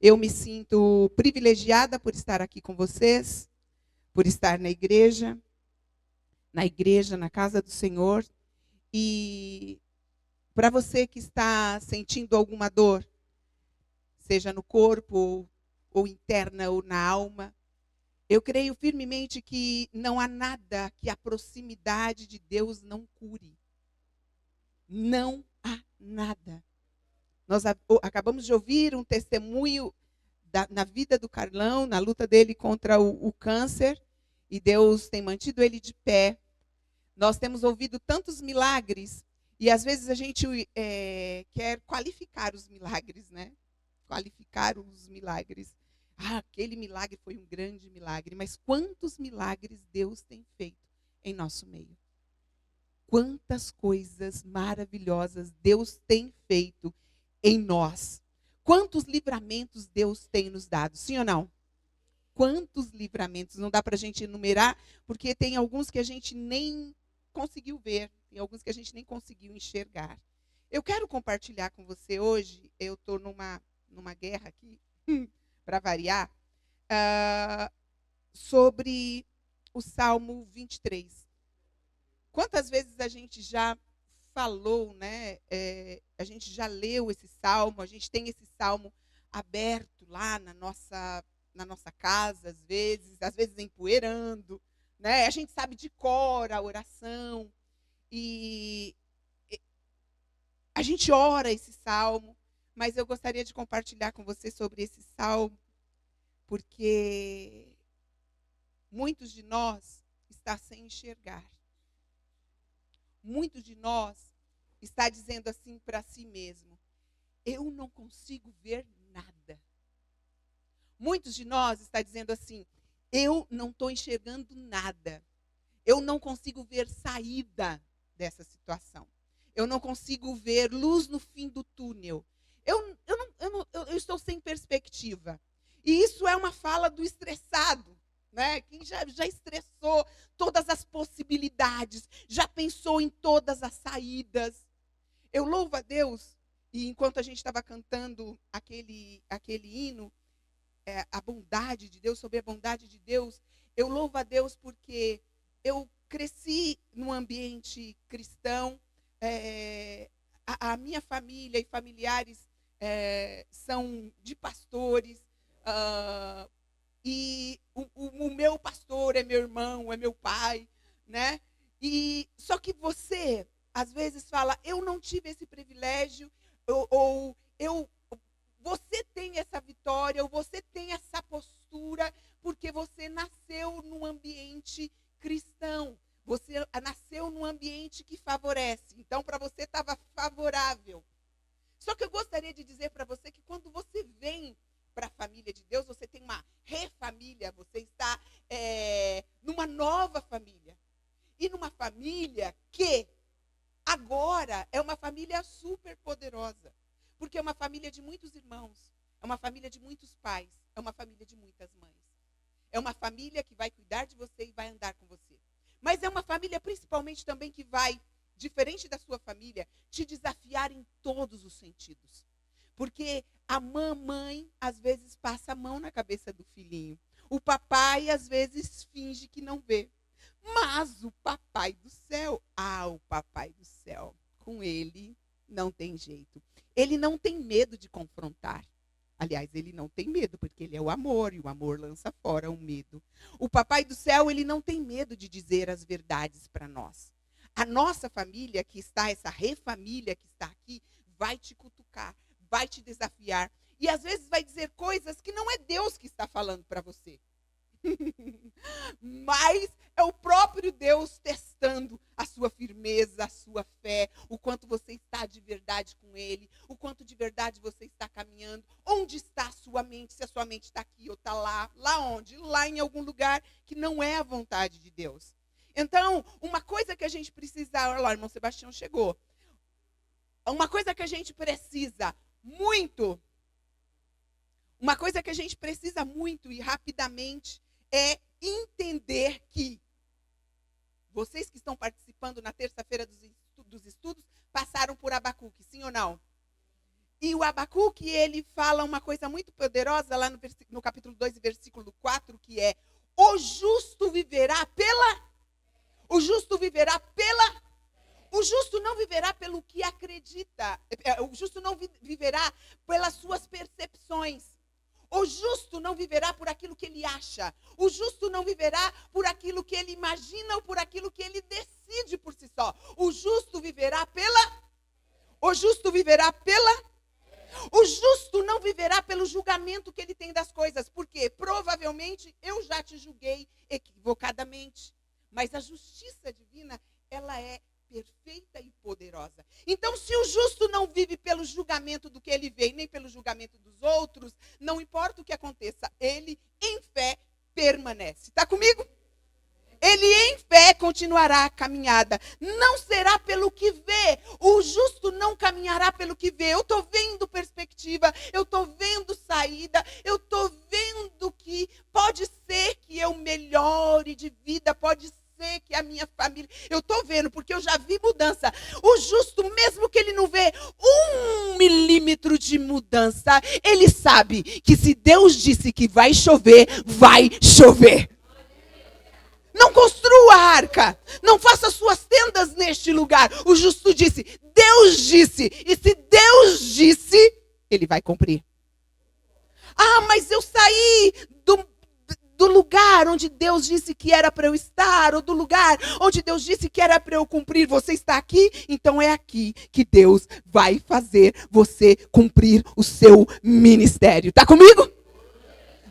Eu me sinto privilegiada por estar aqui com vocês, por estar na igreja, na casa do Senhor. E para você que está sentindo alguma dor, seja no corpo, ou interna, ou na alma, eu creio firmemente que não há nada que a proximidade de Deus não cure. Não há nada. Nós acabamos de ouvir um testemunho na vida do Carlão, na luta dele contra o câncer, e Deus tem mantido ele de pé. Nós temos ouvido tantos milagres, e às vezes a gente quer qualificar os milagres, né? Qualificar os milagres. Aquele milagre foi um grande milagre, mas quantos milagres Deus tem feito em nosso meio? Quantas coisas maravilhosas Deus tem feito em nós. Quantos livramentos Deus tem nos dado, sim ou não? Quantos livramentos? Não dá para a gente enumerar, porque tem alguns que a gente nem conseguiu ver, tem alguns que a gente nem conseguiu enxergar. Eu quero compartilhar com você hoje, eu estou numa guerra aqui, para variar, sobre o Salmo 23. Quantas vezes a gente já falou, né? A gente já leu esse salmo, a gente tem esse salmo aberto lá na nossa casa, às vezes empoeirando, né? A gente sabe de cor a oração, e a gente ora esse salmo, mas eu gostaria de compartilhar com você sobre esse salmo, porque muitos de nós está sem enxergar. Muitos de nós está dizendo assim para si mesmo: eu não consigo ver nada. Muitos de nós está dizendo assim: eu não estou enxergando nada. Eu não consigo ver saída dessa situação. Eu não consigo ver luz no fim do túnel. Eu estou sem perspectiva. E isso é uma fala do estressado, né? Quem já estressou todas as possibilidades, já pensou em todas as saídas. Eu louvo a Deus, e enquanto a gente estava cantando aquele hino, a bondade de Deus, sobre a bondade de Deus, eu louvo a Deus porque eu cresci num ambiente cristão, a minha família e familiares são de pastores, e o meu pastor é meu irmão, é meu pai, né? E só que você, às vezes, fala: eu não tive esse privilégio, ou você tem essa vitória, ou você tem essa postura, porque você nasceu num ambiente cristão. Você nasceu num ambiente que favorece. Então, para você estava favorável. Só que eu gostaria de dizer para você que quando você vem para a família de Deus, você tem uma refamília, você está numa nova família. E numa família que agora é uma família super poderosa. Porque é uma família de muitos irmãos, é uma família de muitos pais, é uma família de muitas mães. É uma família que vai cuidar de você e vai andar com você. Mas é uma família principalmente também que vai, diferente da sua família, te desafiar em todos os sentidos. Porque a mamãe, às vezes, passa a mão na cabeça do filhinho. O papai, às vezes, finge que não vê. Mas o papai do céu, o papai do céu, com ele não tem jeito. Ele não tem medo de confrontar. Aliás, ele não tem medo, porque ele é o amor, e o amor lança fora o medo. O papai do céu, ele não tem medo de dizer as verdades para nós. A nossa família que está, essa refamília que está aqui, vai te cutucar, vai te desafiar. E às vezes vai dizer coisas que não é Deus que está falando para você. Mas é o próprio Deus testando a sua firmeza, a sua fé, o quanto você está de verdade com Ele, o quanto de verdade você está caminhando, onde está a sua mente, se a sua mente está aqui ou está lá. Lá onde? Lá em algum lugar que não é a vontade de Deus. Então, uma coisa que a gente precisa... Olha lá, o irmão Sebastião chegou. Uma coisa que a gente precisa muito, uma coisa que a gente precisa muito e rapidamente é entender que vocês que estão participando na terça-feira dos estudos passaram por Abacuque, sim ou não? E o Abacuque, ele fala uma coisa muito poderosa lá no capítulo 2, versículo 4, que é: o justo viverá pela... O justo viverá pela... O justo não viverá pelo que acredita. O justo não viverá pelas suas percepções. O justo não viverá por aquilo que ele acha. O justo não viverá por aquilo que ele imagina ou por aquilo que ele decide por si só. O justo viverá pela... O justo viverá pela... O justo não viverá pelo julgamento que ele tem das coisas. Porque provavelmente eu já te julguei equivocadamente. Mas a justiça divina, ela é perfeita e poderosa. Então, se o justo não vive pelo julgamento do que ele vê, nem pelo julgamento dos outros, não importa o que aconteça, ele, em fé, permanece. Está comigo? Ele, em fé, continuará a caminhada. Não será pelo que vê. O justo não caminhará pelo que vê. Eu estou vendo perspectiva, eu estou vendo saída, eu estou vendo que pode ser que eu melhore de vida, pode ser que a minha família... Eu estou vendo, porque eu já vi mudança. O justo, mesmo que ele não vê 1 milímetro de mudança, ele sabe que se Deus disse que vai chover, vai chover. Não construa a arca, não faça suas tendas neste lugar. O justo disse, Deus disse, e se Deus disse, ele vai cumprir. Ah, mas eu saí do lugar onde Deus disse que era para eu estar, ou do lugar onde Deus disse que era para eu cumprir. Você está aqui? Então é aqui que Deus vai fazer você cumprir o seu ministério. Está comigo?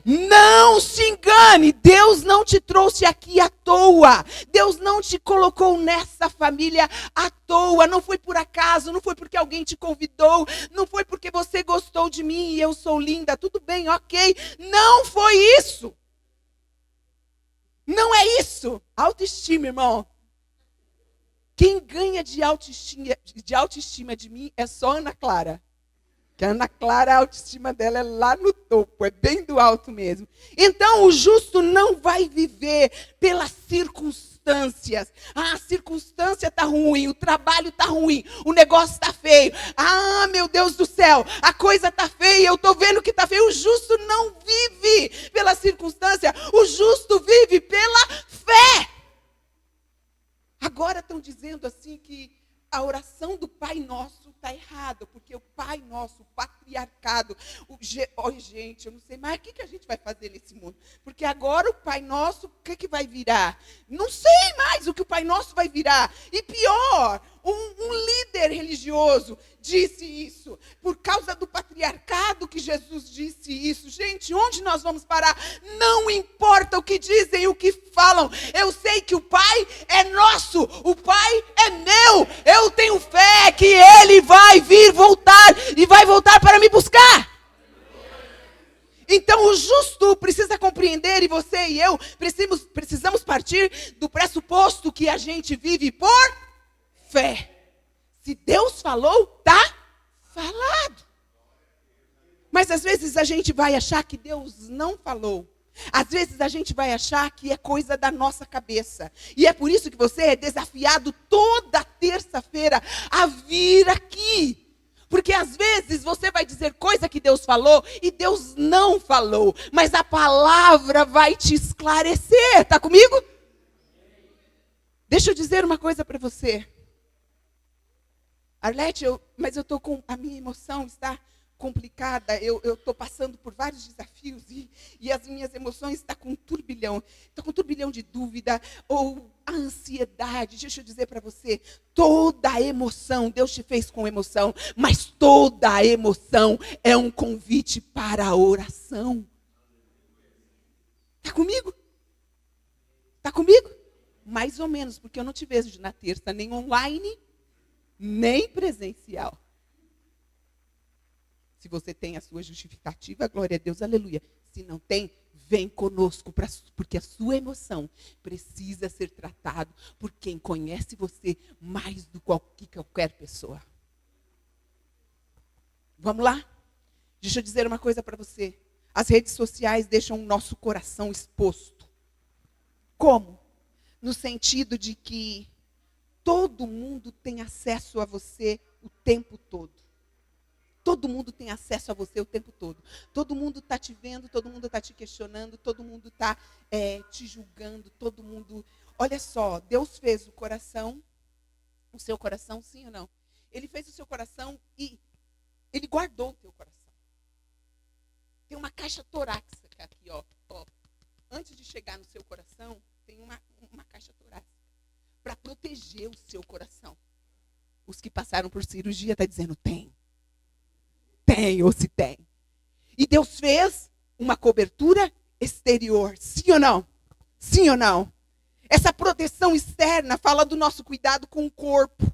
Não se engane, Deus não te trouxe aqui à toa. Deus não te colocou nessa família à toa. Não foi por acaso, não foi porque alguém te convidou, não foi porque você gostou de mim e eu sou linda. Tudo bem, ok. Não foi isso. Não é isso. Autoestima, irmão. Quem ganha de autoestima de mim é só Ana Clara. Que a Ana Clara, a autoestima dela é lá no topo, é bem do alto mesmo. Então, o justo não vai viver pelas circunstâncias. Ah, a circunstância está ruim, o trabalho está ruim, o negócio está feio. Ah, meu Deus do céu, a coisa está feia, eu estou vendo que está feio. O justo não vive pela circunstância, o justo vive pela fé. Agora estão dizendo assim que a oração do Pai Nosso está errada, porque o Pai Nosso, o patriarcado, gente, eu não sei mais o que a gente vai fazer nesse mundo. Porque agora o Pai Nosso, o que vai virar? Não sei mais o que o Pai Nosso vai virar. E pior, um líder religioso disse isso. Por causa do patriarcado que Jesus disse isso. Gente, onde nós vamos parar? Não importa o que dizem, o que falam. Eu sei que o Pai é nosso, o Pai é meu. Eu tenho fé que Ele vai vir voltar e vai voltar para me buscar. Então o justo precisa compreender, e você e eu precisamos partir do pressuposto que a gente vive por fé. Se Deus falou, tá falado. Mas às vezes a gente vai achar que Deus não falou. Às vezes a gente vai achar que é coisa da nossa cabeça. E é por isso que você é desafiado toda terça-feira a vir aqui. Porque às vezes você vai dizer coisa que Deus falou e Deus não falou. Mas a palavra vai te esclarecer. Está comigo? Deixa eu dizer uma coisa para você. Arlete, mas eu estou com... A minha emoção está complicada. Eu estou passando por vários desafios e as minhas emoções estão com um turbilhão. Estou com um turbilhão de dúvida ou a ansiedade. Deixa eu dizer para você, toda emoção, Deus te fez com emoção, mas toda emoção é um convite para a oração. Está comigo? Está comigo? Mais ou menos, porque eu não te vejo na terça, nem online, nem presencial. Se você tem a sua justificativa, glória a Deus, aleluia. Se não tem, vem conosco, porque a sua emoção precisa ser tratada por quem conhece você mais do que qualquer pessoa. Vamos lá? Deixa eu dizer uma coisa para você. As redes sociais deixam o nosso coração exposto. Como? No sentido de que todo mundo tem acesso a você o tempo todo. Todo mundo tem acesso a você o tempo todo. Todo mundo está te vendo, todo mundo está te questionando, todo mundo está te julgando, todo mundo... Olha só, Deus fez o seu coração, sim ou não? Ele fez o seu coração e Ele guardou o teu coração. Tem uma caixa torácica aqui, ó. Antes de chegar no seu coração, tem uma caixa torácica para proteger o seu coração. Os que passaram por cirurgia estão dizendo, tem ou se tem. E Deus fez uma cobertura exterior, sim ou não? Sim ou não? Essa proteção externa fala do nosso cuidado com o corpo,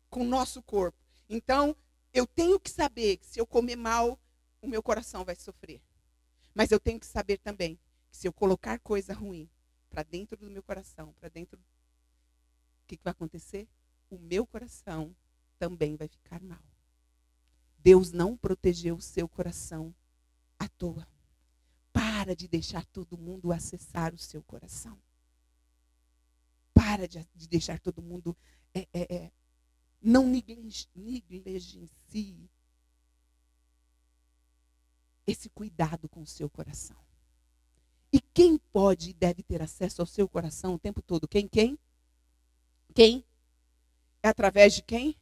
com o nosso corpo. Então, eu tenho que saber que se eu comer mal, o meu coração vai sofrer. Mas eu tenho que saber também que se eu colocar coisa ruim para dentro do meu coração, para dentro, o que vai acontecer? O meu coração também vai ficar mal. Deus não protegeu o seu coração à toa. Para de deixar todo mundo acessar o seu coração. Para de deixar todo mundo... não negligencie esse cuidado com o seu coração. E quem pode e deve ter acesso ao seu coração o tempo todo? Quem? Quem? É através de quem?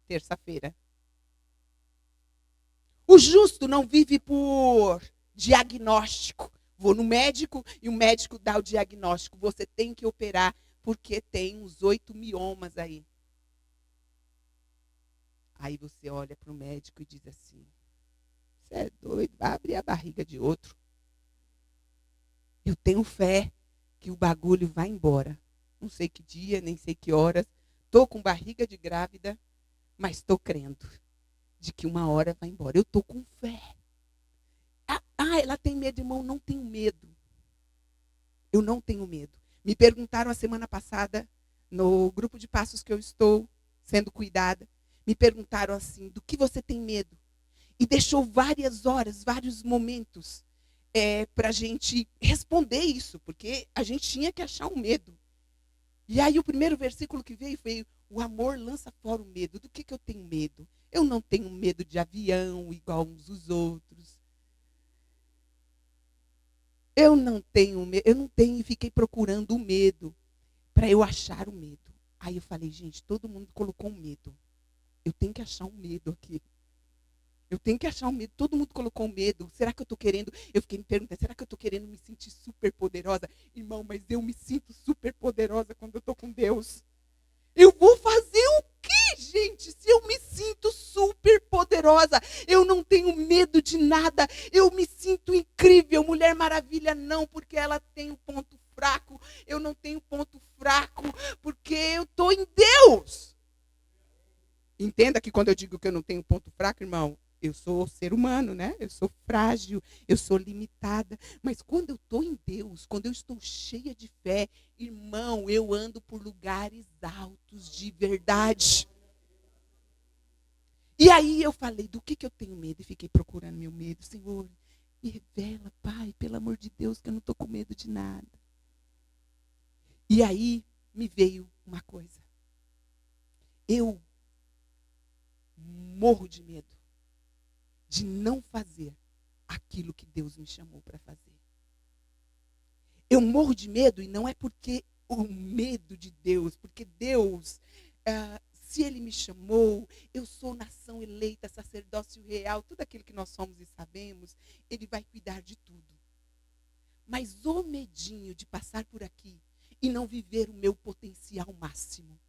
Terça-feira. O justo não vive por diagnóstico. Vou no médico e o médico dá o diagnóstico. Você tem que operar porque tem uns 8 miomas aí. Aí você olha para o médico e diz assim, você é doido, vai abrir a barriga de outro. Eu tenho fé que o bagulho vai embora. Não sei que dia, nem sei que horas. Estou com barriga de grávida, mas estou crendo de que uma hora vai embora. Eu estou com fé. Ela tem medo, irmão. Não tenho medo. Eu não tenho medo. Me perguntaram a semana passada, no grupo de passos que eu estou sendo cuidada, me perguntaram assim, do que você tem medo? E deixou várias horas, vários momentos para a gente responder isso, porque a gente tinha que achar um medo. E aí o primeiro versículo que veio foi, o amor lança fora o medo. Do que eu tenho medo? Eu não tenho medo de avião igual uns os outros. Eu não tenho e fiquei procurando o medo para eu achar o medo. Aí eu falei, gente, todo mundo colocou um medo. Eu tenho que achar um medo aqui. Eu tenho que achar um medo. Todo mundo colocou um medo. Será que eu estou querendo? Eu fiquei me perguntando, será que eu estou querendo me sentir super poderosa? Irmão, mas eu me sinto super poderosa quando eu estou com Deus. Eu vou fazer o quê, gente, se eu me sinto super poderosa? Eu não tenho medo de nada. Eu me sinto incrível. Mulher Maravilha não, porque ela tem um ponto fraco. Eu não tenho ponto fraco, porque eu estou em Deus. Entenda que quando eu digo que eu não tenho ponto fraco, irmão, eu sou ser humano, né? Eu sou frágil, eu sou limitada. Mas quando eu estou em Deus, quando eu estou cheia de fé, irmão, eu ando por lugares altos de verdade. E aí eu falei, do que eu tenho medo? E fiquei procurando meu medo. Senhor, me revela, Pai, pelo amor de Deus, que eu não estou com medo de nada. E aí me veio uma coisa. Eu morro de medo de não fazer aquilo que Deus me chamou para fazer. Eu morro de medo, e não é porque o medo de Deus, porque Deus, se Ele me chamou, eu sou nação eleita, sacerdócio real, tudo aquilo que nós somos e sabemos, Ele vai cuidar de tudo. Mas o medinho de passar por aqui e não viver o meu potencial máximo,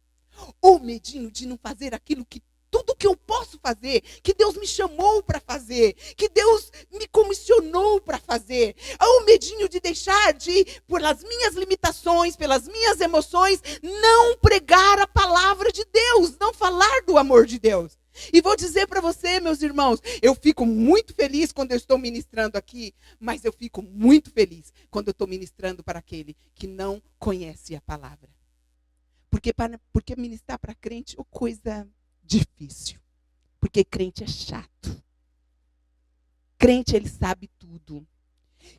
o medinho de não fazer aquilo que tudo que eu posso fazer, que Deus me chamou para fazer, que Deus me comissionou para fazer. Há um medinho de deixar de, pelas minhas limitações, pelas minhas emoções, não pregar a palavra de Deus, não falar do amor de Deus. E vou dizer para você, meus irmãos, eu fico muito feliz quando eu estou ministrando aqui, mas eu fico muito feliz quando eu estou ministrando para aquele que não conhece a palavra. Porque ministrar para crente é coisa difícil, porque crente é chato. Crente, ele sabe tudo.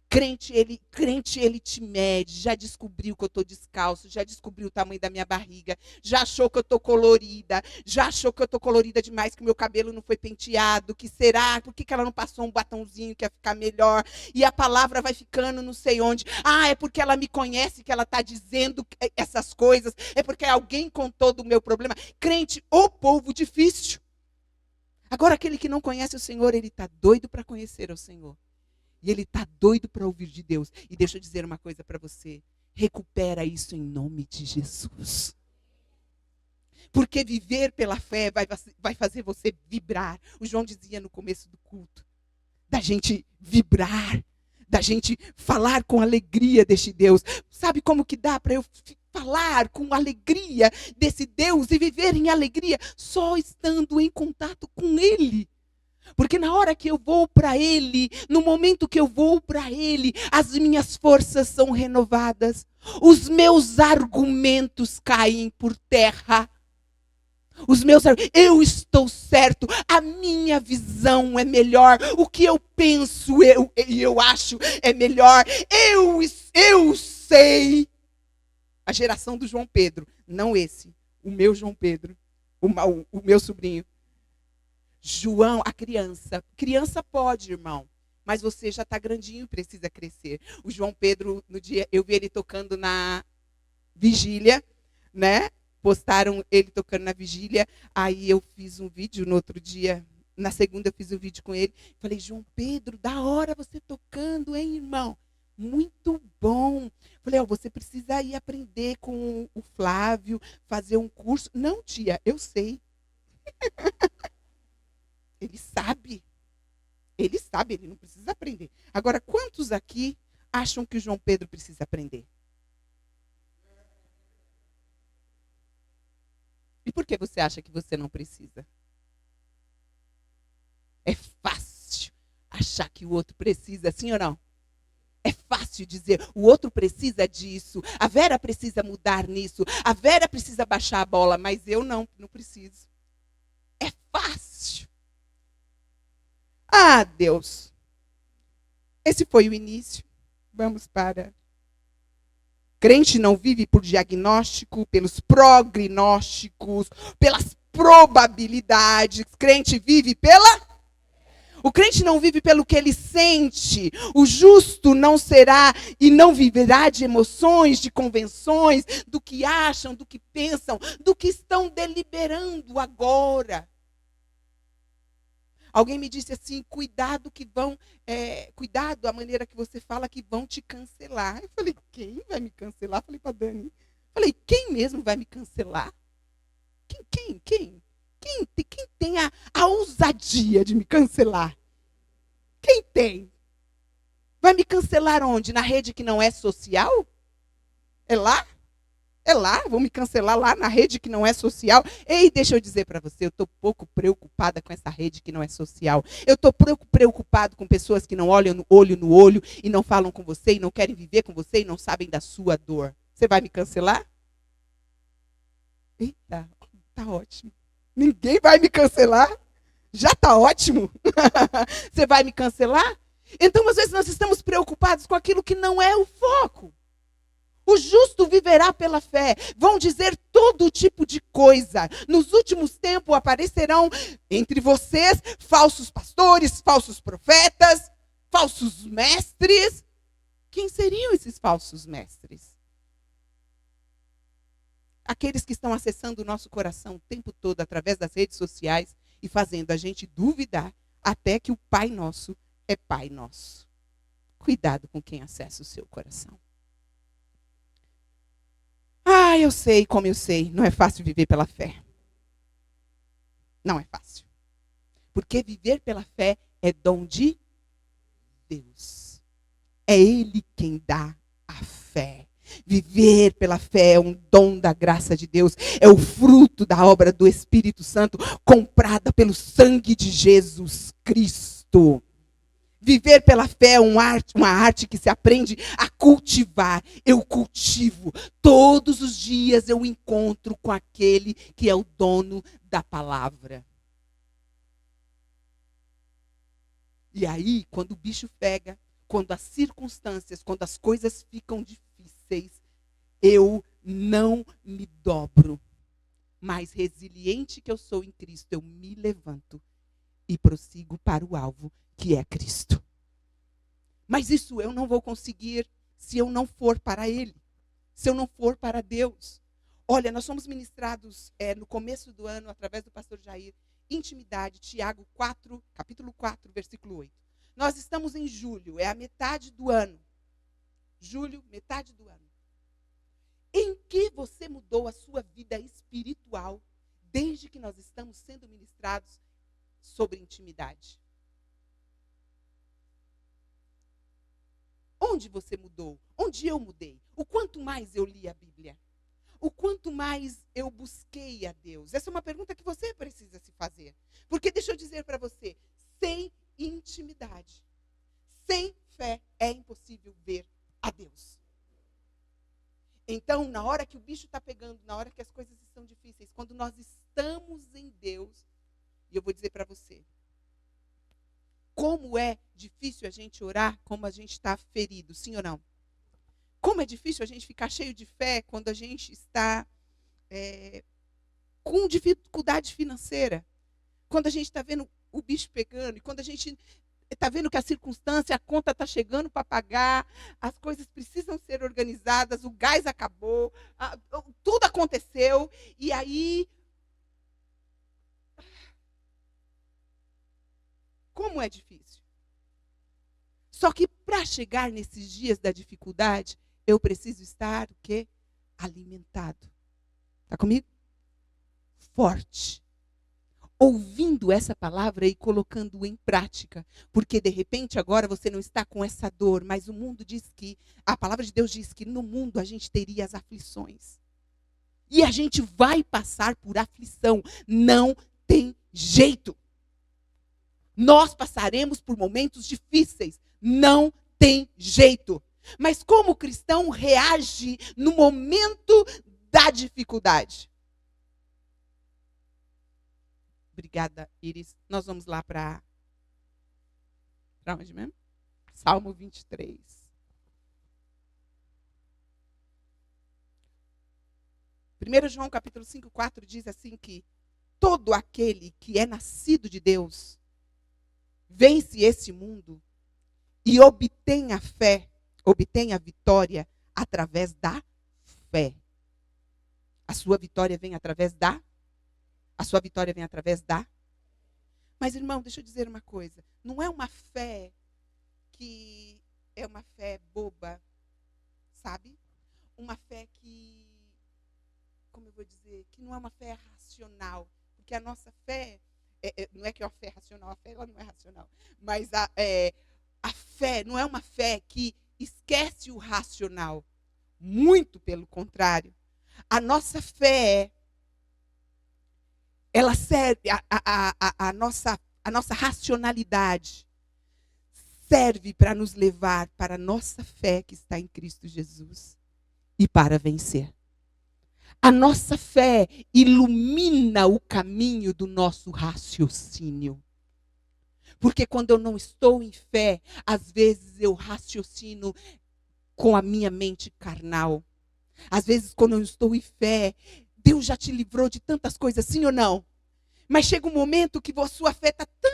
Crente, ele te mede, já descobriu que eu estou descalço, já descobriu o tamanho da minha barriga, já achou que eu estou colorida, já achou que eu estou colorida demais, que o meu cabelo não foi penteado, que será? Por que ela não passou um batonzinho que ia ficar melhor? E a palavra vai ficando não sei onde. Ah, é porque ela me conhece que ela está dizendo essas coisas, é porque alguém contou do meu problema. Crente, o povo difícil. Agora, aquele que não conhece o Senhor, ele está doido para conhecer o Senhor. E ele está doido para ouvir de Deus. E deixa eu dizer uma coisa para você. Recupera isso em nome de Jesus. Porque viver pela fé vai fazer você vibrar. O João dizia no começo do culto. Da gente vibrar. Da gente falar com alegria deste Deus. Sabe como que dá para eu falar com alegria desse Deus e viver em alegria? Só estando em contato com Ele. Porque na hora que eu vou para Ele, no momento que eu vou para Ele, as minhas forças são renovadas. Os meus argumentos caem por terra. Eu estou certo, a minha visão é melhor, o que eu penso e eu acho é melhor. Eu sei. A geração do João Pedro, não esse, o meu João Pedro, o meu sobrinho. João, a criança. Criança pode, irmão. Mas você já está grandinho e precisa crescer. O João Pedro, no dia, eu vi ele tocando na vigília, né? Postaram ele tocando na vigília. Aí eu fiz um vídeo no outro dia. Na segunda eu fiz um vídeo com ele. Falei, João Pedro, da hora você tocando, hein, irmão? Muito bom. Falei, você precisa ir aprender com o Flávio, fazer um curso. Não, tia, eu sei. Ele sabe. Ele sabe, ele não precisa aprender. Agora, quantos aqui acham que o João Pedro precisa aprender? E por que você acha que você não precisa? É fácil achar que o outro precisa, sim ou não? É fácil dizer, o outro precisa disso, a Vera precisa mudar nisso, a Vera precisa baixar a bola, mas eu não preciso. É fácil. Ah, Deus. Esse foi o início. Vamos para... Crente não vive por diagnóstico, pelos prognósticos, pelas probabilidades. Crente vive pela... O crente não vive pelo que ele sente. O justo não será e não viverá de emoções, de convenções, do que acham, do que pensam, do que estão deliberando agora. Alguém me disse assim, cuidado a maneira que você fala que vão te cancelar. Eu falei, quem vai me cancelar? Falei para Dani. Falei, quem mesmo vai me cancelar? Quem tem a ousadia de me cancelar? Quem tem? Vai me cancelar onde? Na rede que não é social? É lá? É lá, vão me cancelar lá na rede que não é social. Ei, deixa eu dizer para você, eu estou pouco preocupada com essa rede que não é social. Eu estou preocupado com pessoas que não olham no olho e não falam com você e não querem viver com você e não sabem da sua dor. Você vai me cancelar? Eita, tá ótimo. Ninguém vai me cancelar? Já tá ótimo. Você vai me cancelar? Então, às vezes, nós estamos preocupados com aquilo que não é o foco. O justo viverá pela fé. Vão dizer todo tipo de coisa. Nos últimos tempos aparecerão entre vocês falsos pastores, falsos profetas, falsos mestres. Quem seriam esses falsos mestres? Aqueles que estão acessando o nosso coração o tempo todo através das redes sociais e fazendo a gente duvidar até que o Pai Nosso é Pai Nosso. Cuidado com quem acessa o seu coração. Ah, eu sei como eu sei. Não é fácil viver pela fé. Não é fácil. Porque viver pela fé é dom de Deus. É Ele quem dá a fé. Viver pela fé é um dom da graça de Deus. É o fruto da obra do Espírito Santo, comprada pelo sangue de Jesus Cristo. Viver pela fé é uma arte que se aprende a cultivar. Eu cultivo. Todos os dias eu encontro com aquele que é o dono da palavra. E aí, quando o bicho pega, quando as circunstâncias, quando as coisas ficam difíceis, eu não me dobro. Mas resiliente que eu sou em Cristo, eu me levanto e prossigo para o alvo, que é Cristo. Mas isso eu não vou conseguir se eu não for para Ele, se eu não for para Deus. Olha, nós somos ministrados no começo do ano, através do pastor Jair, intimidade, Tiago 4, capítulo 4, versículo 8. Nós estamos em julho, é a metade do ano. Julho, metade do ano. Em que você mudou a sua vida espiritual desde que nós estamos sendo ministrados sobre intimidade? Onde você mudou? Onde eu mudei? O quanto mais eu li a Bíblia? O quanto mais eu busquei a Deus? Essa é uma pergunta que você precisa se fazer. Porque deixa eu dizer para você, sem intimidade, sem fé, é impossível ver a Deus. Então, na hora que o bicho está pegando, na hora que as coisas estão difíceis, quando nós estamos em Deus, e eu vou dizer para você, como é difícil a gente orar como a gente está ferido, sim ou não? Como é difícil a gente ficar cheio de fé quando a gente está com dificuldade financeira, quando a gente está vendo o bicho pegando, e quando a gente está vendo que a circunstância, a conta está chegando para pagar, as coisas precisam ser organizadas, o gás acabou, tudo aconteceu, e aí... Como é difícil. Só que para chegar nesses dias da dificuldade, eu preciso estar o quê? Alimentado. Está comigo? Forte. Ouvindo essa palavra e colocando em prática. Porque, de repente, agora você não está com essa dor, mas o mundo diz que, a palavra de Deus diz que no mundo a gente teria as aflições. E a gente vai passar por aflição. Não tem jeito. Nós passaremos por momentos difíceis. Não tem jeito. Mas como o cristão reage no momento da dificuldade? Obrigada, Iris. Nós vamos lá para onde mesmo? Salmo 23. Primeiro João capítulo 5, 4 diz assim que todo aquele que é nascido de Deus vence esse mundo e obtém a fé, obtém a vitória através da fé. A sua vitória vem através da? A sua vitória vem através da? Mas, irmão, deixa eu dizer uma coisa. Não é uma fé que é uma fé boba, sabe? Uma fé que, como eu vou dizer, que não é uma fé racional. Porque a nossa fé, não é que é uma fé racional, a fé ela não é racional. Mas a fé não é uma fé que esquece o racional. Muito pelo contrário. A nossa fé, ela serve, a nossa racionalidade serve para nos levar para a nossa fé que está em Cristo Jesus e para vencer. A nossa fé ilumina o caminho do nosso raciocínio. Porque quando eu não estou em fé, às vezes eu raciocino com a minha mente carnal. Às vezes, quando eu estou em fé, Deus já te livrou de tantas coisas, sim ou não? Mas chega um momento que a sua fé está tão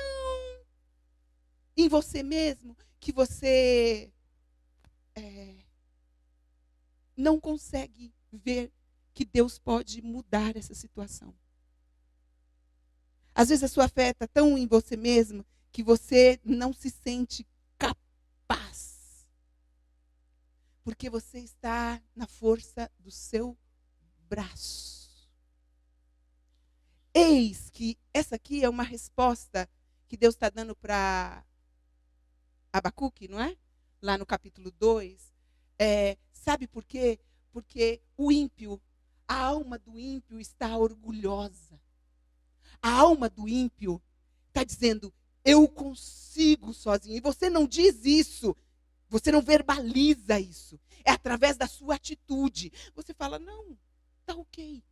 em você mesmo, que você não consegue ver que Deus pode mudar essa situação. Às vezes a sua fé está tão em você mesmo que você não se sente capaz. Porque você está na força do seu braço. Eis que essa aqui é uma resposta que Deus está dando para Abacuque, não é? Lá no capítulo 2. Sabe por quê? Porque o ímpio, a alma do ímpio está orgulhosa. A alma do ímpio está dizendo, eu consigo sozinho. E você não diz isso. Você não verbaliza isso. É através da sua atitude. Você fala, não, tá ok.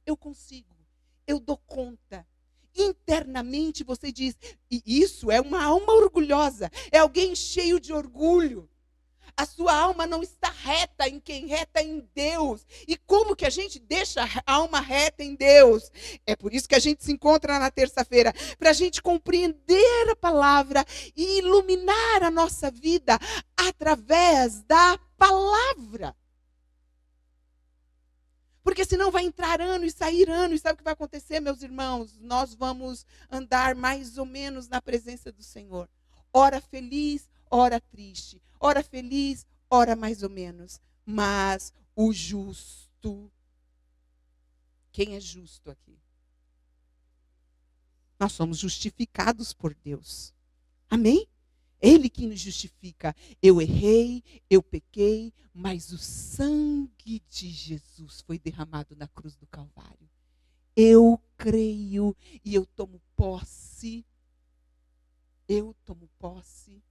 Eu consigo. Eu dou conta. internamente você diz, e isso é uma alma orgulhosa, é alguém cheio de orgulho. A sua alma não está reta em quem? Reta em Deus. E como que a gente deixa a alma reta em Deus? É por isso que a gente se encontra na terça-feira, para a gente compreender a palavra e iluminar a nossa vida através da palavra. Porque senão vai entrar ano e sair ano, e sabe o que vai acontecer, meus irmãos? Nós vamos andar mais ou menos na presença do Senhor. Ora feliz, ora triste. Ora feliz, ora mais ou menos. Mas o justo, quem é justo aqui? Nós somos justificados por Deus. Amém? Ele que nos justifica. Eu errei, eu pequei, mas o sangue de Jesus foi derramado na cruz do Calvário. Eu creio e eu tomo posse. Eu tomo posse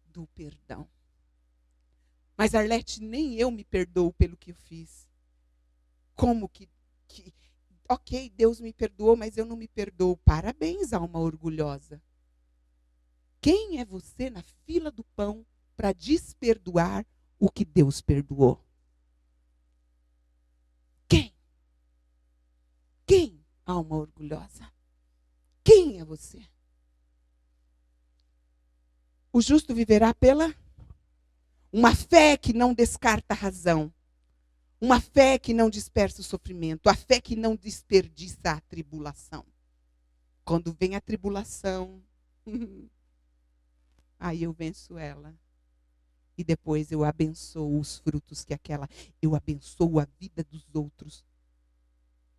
do perdão. Mas, Arlete, nem eu me perdoo pelo que eu fiz. Como que... Ok, Deus me perdoou, mas eu não me perdoo. Parabéns, alma orgulhosa. Quem é você na fila do pão para desperdoar o que Deus perdoou? Quem? Quem, alma orgulhosa? Quem é você? O justo viverá pela... Uma fé que não descarta a razão. Uma fé que não dispersa o sofrimento. A fé que não desperdiça a tribulação. Quando vem a tribulação, aí eu venço ela. E depois eu abençoo os frutos que aquela... Eu abençoo a vida dos outros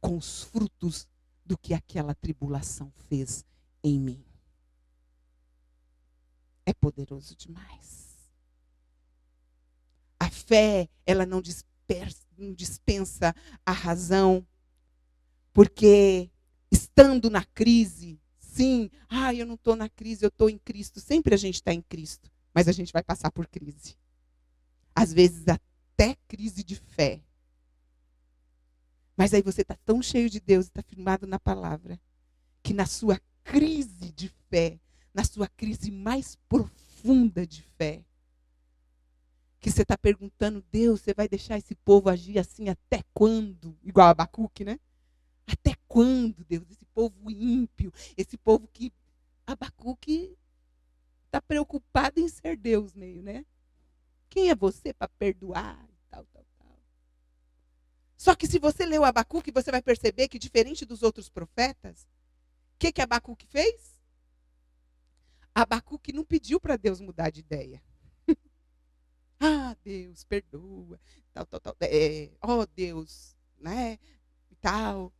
com os frutos do que aquela tribulação fez em mim. É poderoso demais. A fé, ela não dispensa a razão, porque estando na crise, sim, eu não estou na crise, eu estou em Cristo. Sempre a gente está em Cristo, mas a gente vai passar por crise. Às vezes até crise de fé. Mas aí você está tão cheio de Deus, está firmado na palavra, que na sua crise de fé, na sua crise mais profunda de fé, que você está perguntando, Deus, você vai deixar esse povo agir assim até quando? Igual a Abacuque, né? Até quando, Deus? Esse povo ímpio, esse povo que... Abacuque está preocupado em ser Deus meio, né? Quem é você para perdoar? Tal. Só que se você ler o Abacuque, você vai perceber que, diferente dos outros profetas, o que Abacuque fez? Abacuque não pediu para Deus mudar de ideia. Deus, perdoa, tal. Deus, né, e tal.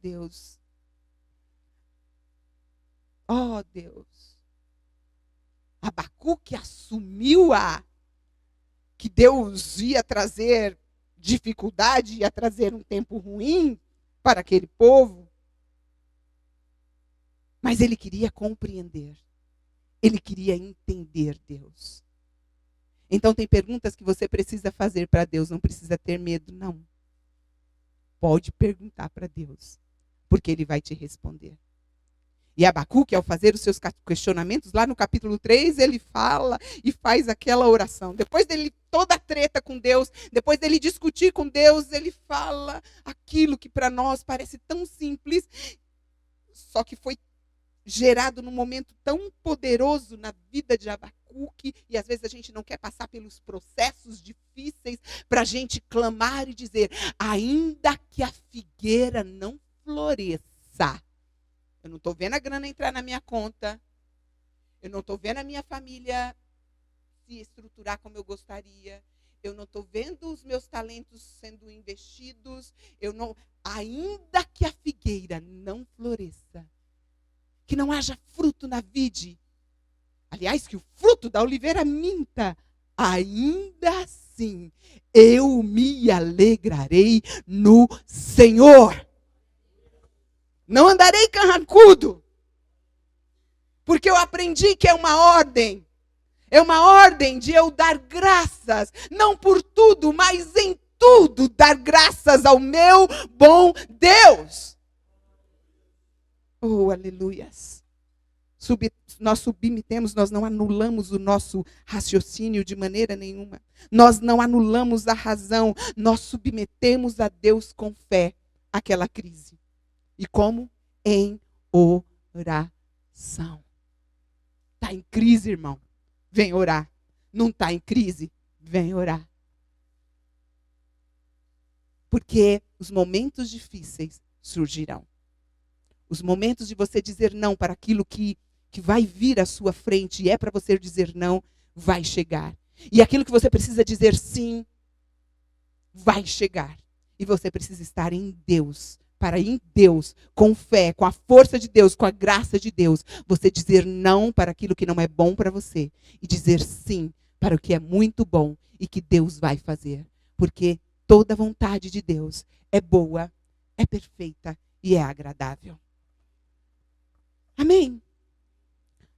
Deus. Deus. Abacuque assumiu que Deus ia trazer dificuldade, ia trazer um tempo ruim para aquele povo. Mas ele queria compreender. Ele queria entender Deus. Então tem perguntas que você precisa fazer para Deus, não precisa ter medo, não. Pode perguntar para Deus, porque Ele vai te responder. E Abacuque, ao fazer os seus questionamentos, lá no capítulo 3, ele fala e faz aquela oração. Depois dele toda a treta com Deus, depois dele discutir com Deus, ele fala aquilo que para nós parece tão simples, só que foi gerado num momento tão poderoso na vida de Abacuque, e às vezes a gente não quer passar pelos processos difíceis para a gente clamar e dizer, ainda que a figueira não floresça, eu não estou vendo a grana entrar na minha conta, eu não estou vendo a minha família se estruturar como eu gostaria, eu não estou vendo os meus talentos sendo investidos, ainda que a figueira não floresça, que não haja fruto na vide, aliás, que o fruto da oliveira minta, ainda assim eu me alegrarei no Senhor. Não andarei carrancudo, porque eu aprendi que é uma ordem de eu dar graças, não por tudo, mas em tudo dar graças ao meu bom Deus. Oh, aleluias. Nós submetemos, nós não anulamos o nosso raciocínio de maneira nenhuma. Nós não anulamos a razão. Nós submetemos a Deus com fé aquela crise. E como? Em oração. Está em crise, irmão? Vem orar. Não está em crise? Vem orar. Porque os momentos difíceis surgirão. Os momentos de você dizer não para aquilo que vai vir à sua frente e é para você dizer não, vai chegar. E aquilo que você precisa dizer sim, vai chegar. E você precisa estar em Deus. Para em Deus, com fé, com a força de Deus, com a graça de Deus, você dizer não para aquilo que não é bom para você. E dizer sim para o que é muito bom e que Deus vai fazer. Porque toda vontade de Deus é boa, é perfeita e é agradável. Amém?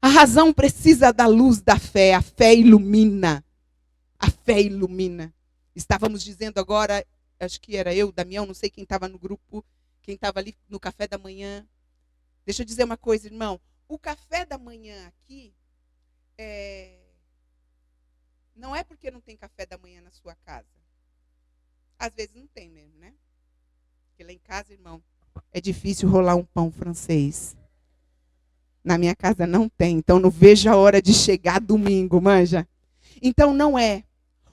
A razão precisa da luz da fé. A fé ilumina. A fé ilumina. Estávamos dizendo agora, acho que era eu, Damião, não sei quem estava no grupo, quem estava ali no café da manhã. Deixa eu dizer uma coisa, irmão. O café da manhã aqui, não é porque não tem café da manhã na sua casa. Às vezes não tem mesmo, né? Porque lá em casa, irmão, é difícil rolar um pão francês. Na minha casa não tem, então não vejo a hora de chegar domingo, manja. Então não é.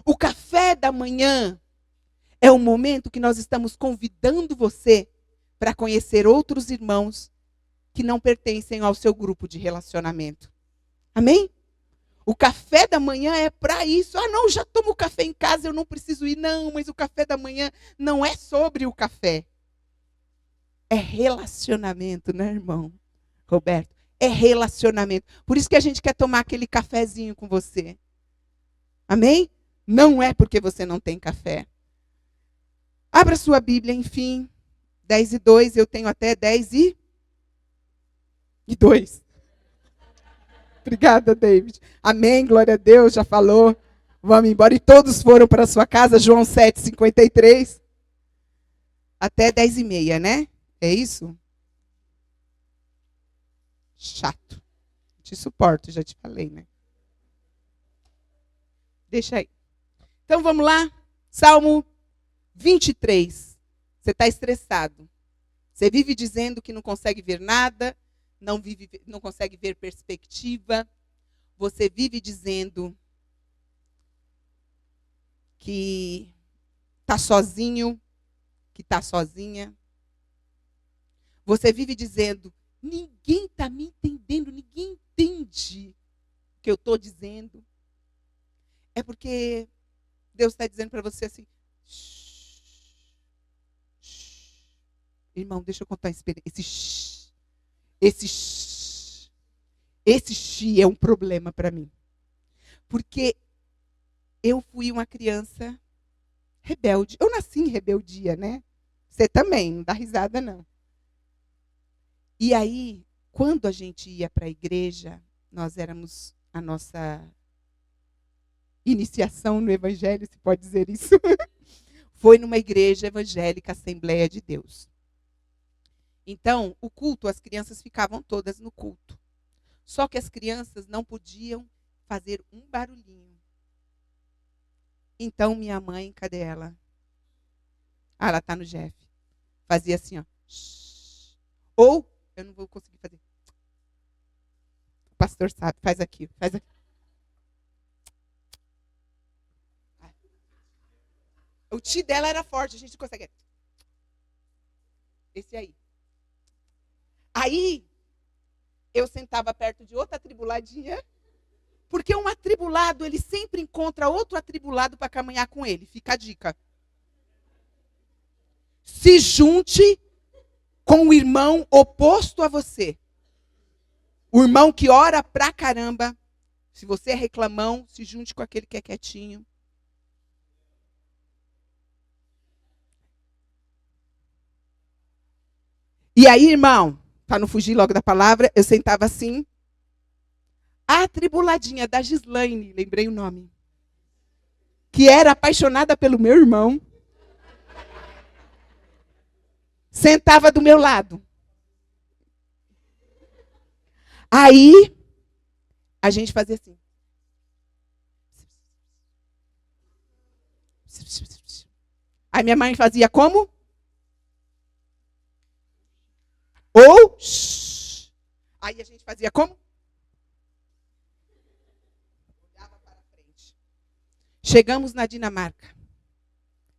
O café da manhã é o momento que nós estamos convidando você para conhecer outros irmãos que não pertencem ao seu grupo de relacionamento. Amém? O café da manhã é para isso. Ah, não, já tomo café em casa, eu não preciso ir. Não, mas o café da manhã não é sobre o café. É relacionamento, né, irmão? Roberto, é relacionamento. Por isso que a gente quer tomar aquele cafezinho com você. Amém? Não é porque você não tem café. Abra sua Bíblia, enfim. 10:02, eu tenho até 10:02. Obrigada, David. Amém, glória a Deus, já falou. Vamos embora. E todos foram para a sua casa, João 7:53. Até 10:30, né? É isso? Chato. Te suporto, já te falei, né? Deixa aí. Então vamos lá. Salmo 23. Você está estressado. Você vive dizendo que não consegue ver nada, não consegue ver perspectiva. Você vive dizendo que está sozinho, que está sozinha. Você vive dizendo, ninguém está me entendendo, ninguém entende o que eu estou dizendo. É porque Deus está dizendo para você assim, irmão, deixa eu contar a experiência. Esse xi é um problema para mim. Porque eu fui uma criança rebelde. Eu nasci em rebeldia, né? Você também, não dá risada, não. E aí, quando a gente ia para a igreja, nós éramos a nossa iniciação no evangelho, se pode dizer isso, foi numa igreja evangélica, Assembleia de Deus. Então, o culto, as crianças ficavam todas no culto. Só que as crianças não podiam fazer um barulhinho. Então, minha mãe, cadê ela? Ah, ela está no Jeff. Fazia assim, ó. Ou, eu não vou conseguir fazer. O pastor sabe, faz aqui, faz aqui. O ti dela era forte, a gente não consegue. Esse aí. Aí, eu sentava perto de outra atribuladinha, porque um atribulado, ele sempre encontra outro atribulado para caminhar com ele. Fica a dica. Se junte com o irmão oposto a você. O irmão que ora pra caramba. Se você é reclamão, se junte com aquele que é quietinho. E aí, irmão, para não fugir logo da palavra, eu sentava assim. A atribuladinha da Gislaine, lembrei o nome, que era apaixonada pelo meu irmão, sentava do meu lado. Aí, a gente fazia assim. Aí minha mãe fazia como? Ou, aí a gente fazia como? Olhava para frente. Chegamos na Dinamarca.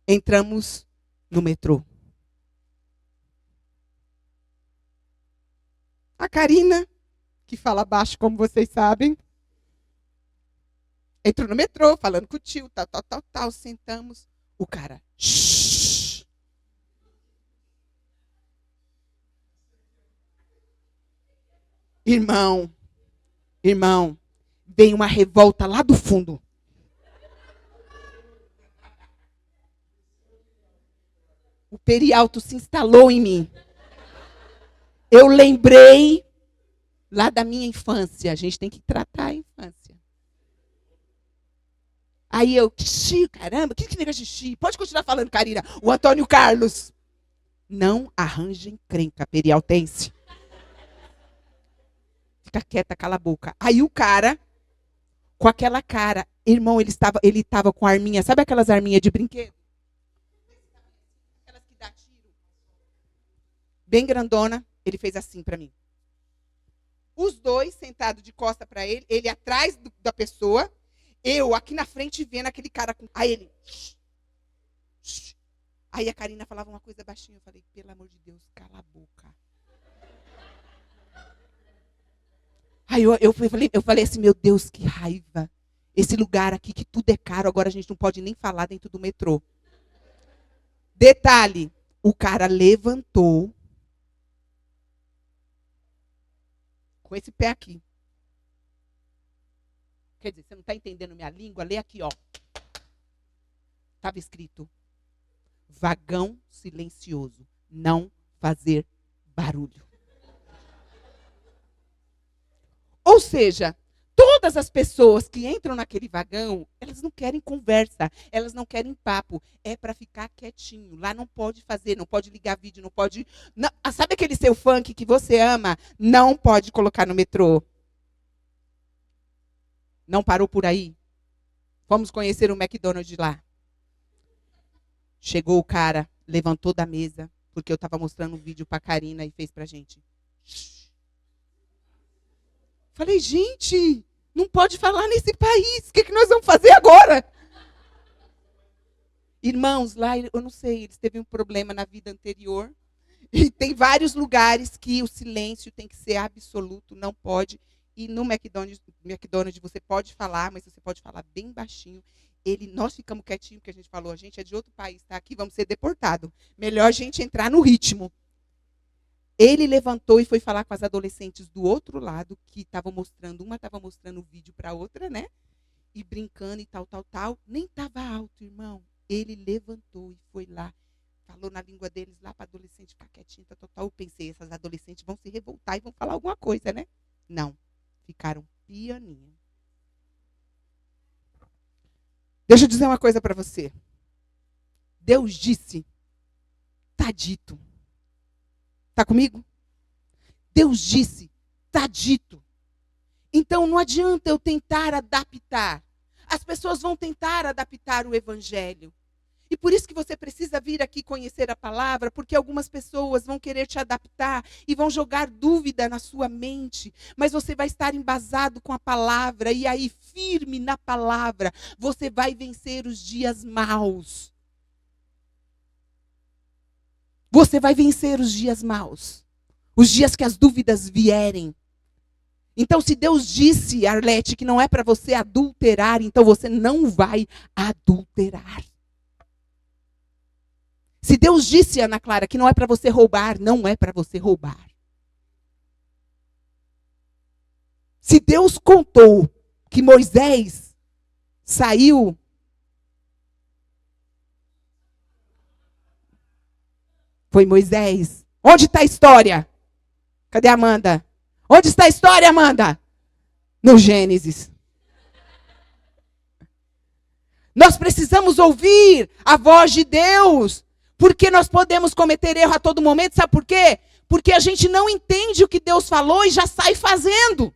Entramos no metrô. A Karina, que fala baixo, como vocês sabem, entrou no metrô, falando com o tio, tal, sentamos. O cara, shhh. Irmão, vem uma revolta lá do fundo. O perialto se instalou em mim. Eu lembrei lá da minha infância. A gente tem que tratar a infância. Aí eu, caramba, que negócio de xixi? Pode continuar falando, Karina. O Antônio Carlos. Não arranja encrenca, perialtense. Fica quieta, cala a boca. Aí o cara, com aquela cara, irmão, ele estava com arminha. Sabe aquelas arminhas de brinquedo? Aquelas que dá tiro. Bem grandona. Ele fez assim para mim. Os dois sentados de costa para ele atrás da pessoa, eu aqui na frente vendo aquele cara com... Aí ele... Aí a Karina falava uma coisa baixinha, eu falei, pelo amor de Deus, cala a boca. Aí eu falei assim, meu Deus, que raiva. Esse lugar aqui que tudo é caro, agora a gente não pode nem falar dentro do metrô. Detalhe, o cara levantou com esse pé aqui. Quer dizer, você não está entendendo minha língua? Lê aqui, ó. Estava escrito, vagão silencioso, não fazer barulho. Ou seja, todas as pessoas que entram naquele vagão, elas não querem conversa, elas não querem papo. É para ficar quietinho. Lá não pode fazer, não pode ligar vídeo, não pode... Não, sabe aquele seu funk que você ama? Não pode colocar no metrô. Não parou por aí? Fomos conhecer o McDonald's lá. Chegou o cara, levantou da mesa, porque eu estava mostrando um vídeo para a Karina e fez para a gente. Falei, gente, não pode falar nesse país. O que nós vamos fazer agora? Irmãos, lá, eu não sei, eles teve um problema na vida anterior. E tem vários lugares que o silêncio tem que ser absoluto, não pode. E no McDonald's você pode falar, mas você pode falar bem baixinho. Nós ficamos quietinhos, porque a gente falou, a gente é de outro país, tá aqui, vamos ser deportados. Melhor a gente entrar no ritmo. Ele levantou e foi falar com as adolescentes do outro lado, que estavam mostrando, uma estava mostrando o vídeo para a outra, né? E brincando e tal. Nem estava alto, irmão. Ele levantou e foi lá, falou na língua deles lá para a adolescente ficar quietinha, tal. Eu pensei, essas adolescentes vão se revoltar e vão falar alguma coisa, né? Não, ficaram pianinho. Deixa eu dizer uma coisa para você. Deus disse, tá dito. Está comigo? Deus disse, está dito. Então não adianta eu tentar adaptar. As pessoas vão tentar adaptar o evangelho. E por isso que você precisa vir aqui conhecer a palavra, porque algumas pessoas vão querer te adaptar e vão jogar dúvida na sua mente. Mas você vai estar embasado com a palavra e aí firme na palavra, você vai vencer os dias maus. Você vai vencer os dias maus. Os dias que as dúvidas vierem. Então, se Deus disse, Arlete, que não é para você adulterar, então você não vai adulterar. Se Deus disse, Ana Clara, que não é para você roubar, não é para você roubar. Se Deus contou que Moisés saiu... Foi Moisés. Onde está a história? Cadê a Amanda? Onde está a história, Amanda? No Gênesis. Nós precisamos ouvir a voz de Deus. Porque nós podemos cometer erro a todo momento. Sabe por quê? Porque a gente não entende o que Deus falou e já sai fazendo.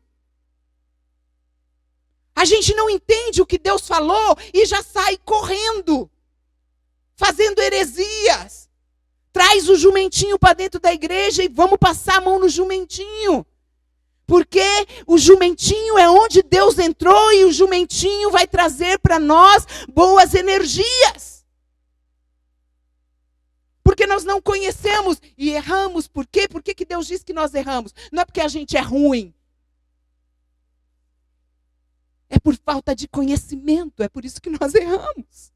A gente não entende o que Deus falou e já sai correndo, fazendo heresias. Traz o jumentinho para dentro da igreja e vamos passar a mão no jumentinho. Porque o jumentinho é onde Deus entrou e o jumentinho vai trazer para nós boas energias. Porque nós não conhecemos e erramos. Por quê? Por que Deus diz que nós erramos? Não é porque a gente é ruim. É por falta de conhecimento. É por isso que nós erramos.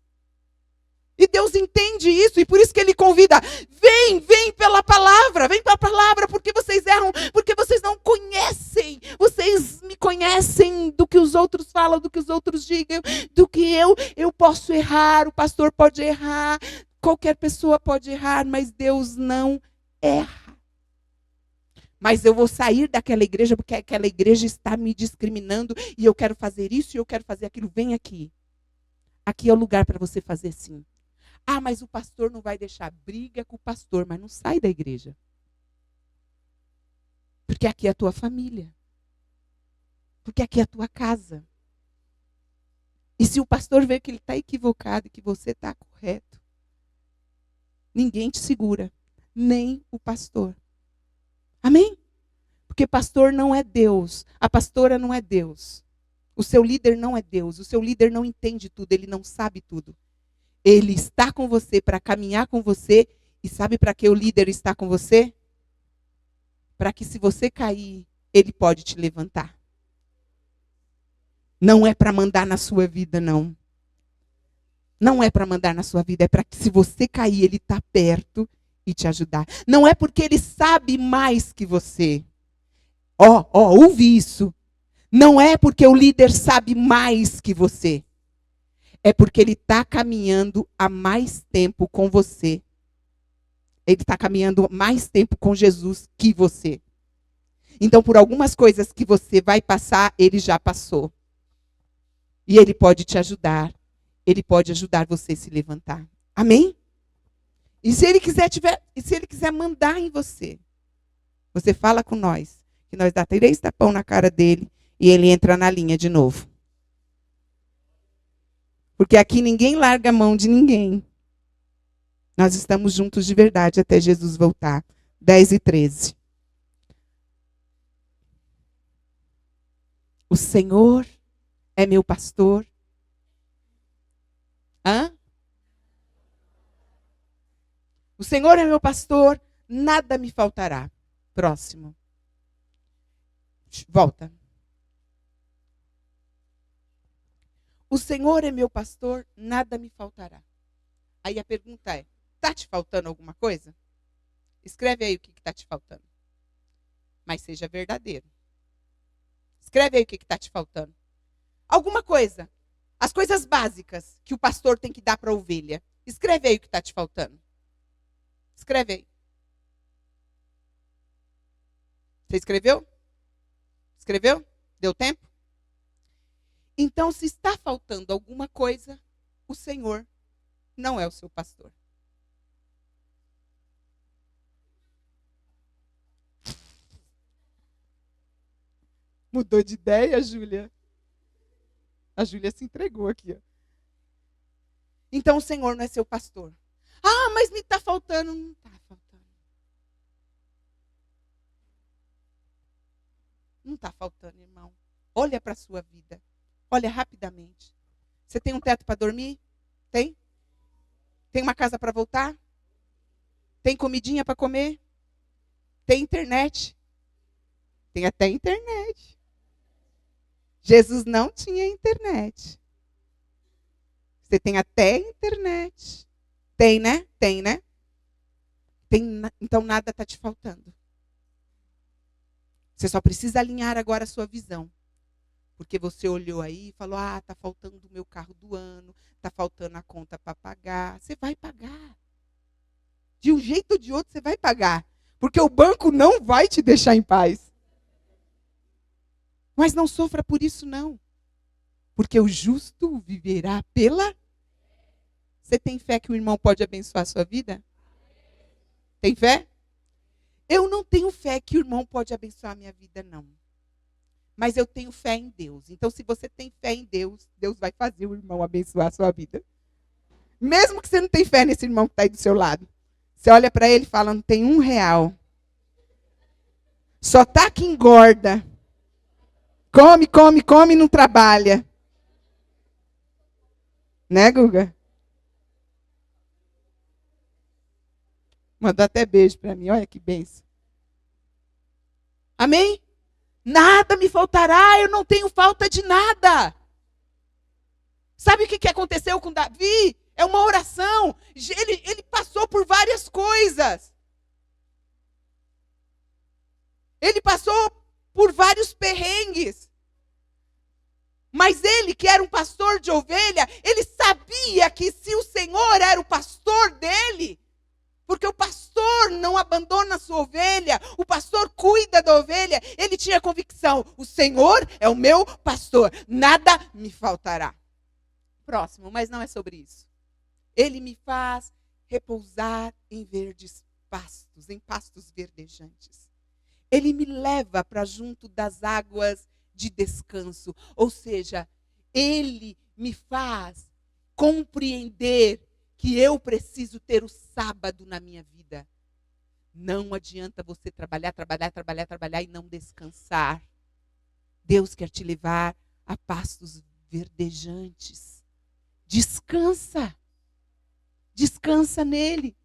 E Deus entende isso. E por isso que Ele convida. Vem pela palavra. Vem pela palavra. Porque vocês erram. Porque vocês não conhecem. Vocês me conhecem do que os outros falam. Do que os outros digam. Do que eu posso errar. O pastor pode errar. Qualquer pessoa pode errar. Mas Deus não erra. Mas eu vou sair daquela igreja porque aquela igreja está me discriminando e eu quero fazer isso e eu quero fazer aquilo. Vem aqui. Aqui é o lugar para você fazer sim. Ah, mas o pastor não vai deixar. Briga com o pastor, mas não sai da igreja. Porque aqui é a tua família. Porque aqui é a tua casa. E se o pastor vê que ele está equivocado e que você está correto, ninguém te segura. Nem o pastor. Amém? Porque pastor não é Deus. A pastora não é Deus. O seu líder não é Deus. O seu líder não entende tudo. Ele não sabe tudo. Ele está com você para caminhar com você. E sabe para que o líder está com você? Para que se você cair, ele pode te levantar. Não é para mandar na sua vida, não. Não é para mandar na sua vida. É para que se você cair, ele está perto e te ajudar. Não é porque ele sabe mais que você. Ouve isso. Não é porque o líder sabe mais que você. É porque ele está caminhando há mais tempo com você. Ele está caminhando mais tempo com Jesus que você. Então, por algumas coisas que você vai passar, ele já passou. E ele pode te ajudar. Ele pode ajudar você a se levantar. Amém? E se ele quiser mandar em você, você fala com nós, que nós dá 3 tapão na cara dele e ele entra na linha de novo. Porque aqui ninguém larga a mão de ninguém. Nós estamos juntos de verdade até Jesus voltar. 10:13. O Senhor é meu pastor. O Senhor é meu pastor, nada me faltará. Próximo. Volta. O Senhor é meu pastor, nada me faltará. Aí a pergunta é, está te faltando alguma coisa? Escreve aí o que está te faltando. Mas seja verdadeiro. Escreve aí o que está te faltando. Alguma coisa. As coisas básicas que o pastor tem que dar para a ovelha. Escreve aí o que está te faltando. Escreve aí. Você escreveu? Escreveu? Deu tempo? Então, se está faltando alguma coisa, o Senhor não é o seu pastor. Mudou de ideia, Júlia? A Júlia se entregou aqui. Ó. Então, o Senhor não é seu pastor. Ah, mas me está faltando. Não está faltando. Não está faltando, irmão. Olha para a sua vida. Olha rapidamente. Você tem um teto para dormir? Tem? Tem uma casa para voltar? Tem comidinha para comer? Tem internet? Tem até internet. Jesus não tinha internet. Você tem até internet. Tem, né? Tem, né? Então nada está te faltando. Você só precisa alinhar agora a sua visão. Porque você olhou aí e falou, está faltando o meu carro do ano, está faltando a conta para pagar. Você vai pagar. De um jeito ou de outro você vai pagar. Porque o banco não vai te deixar em paz. Mas não sofra por isso, não. Porque o justo viverá pela... Você tem fé que o irmão pode abençoar a sua vida? Tem fé? Eu não tenho fé que o irmão pode abençoar a minha vida, não. Mas eu tenho fé em Deus. Então, se você tem fé em Deus, Deus vai fazer o irmão abençoar a sua vida. Mesmo que você não tenha fé nesse irmão que está aí do seu lado. Você olha para ele e fala, não tem R$1. Só tá que engorda. Come, come, come e não trabalha. Né, Guga? Mandou até beijo para mim. Olha que bênção. Amém? Nada me faltará, eu não tenho falta de nada. Sabe o que aconteceu com Davi? É uma oração. Ele passou por várias coisas. Ele passou por vários perrengues. Mas ele, que era um pastor de ovelha, ele sabia que se o Senhor era o pastor dele, porque o pastor não abandona a sua ovelha, o pastor cuida da ovelha, ele tinha convicção, o Senhor é o meu pastor, nada me faltará. Próximo, mas não é sobre isso. Ele me faz repousar em verdes pastos, em pastos verdejantes. Ele me leva para junto das águas de descanso. Ou seja, ele me faz compreender que eu preciso ter o sábado na minha vida. Não adianta você trabalhar e não descansar. Deus quer te levar a pastos verdejantes. Descansa. Descansa nele.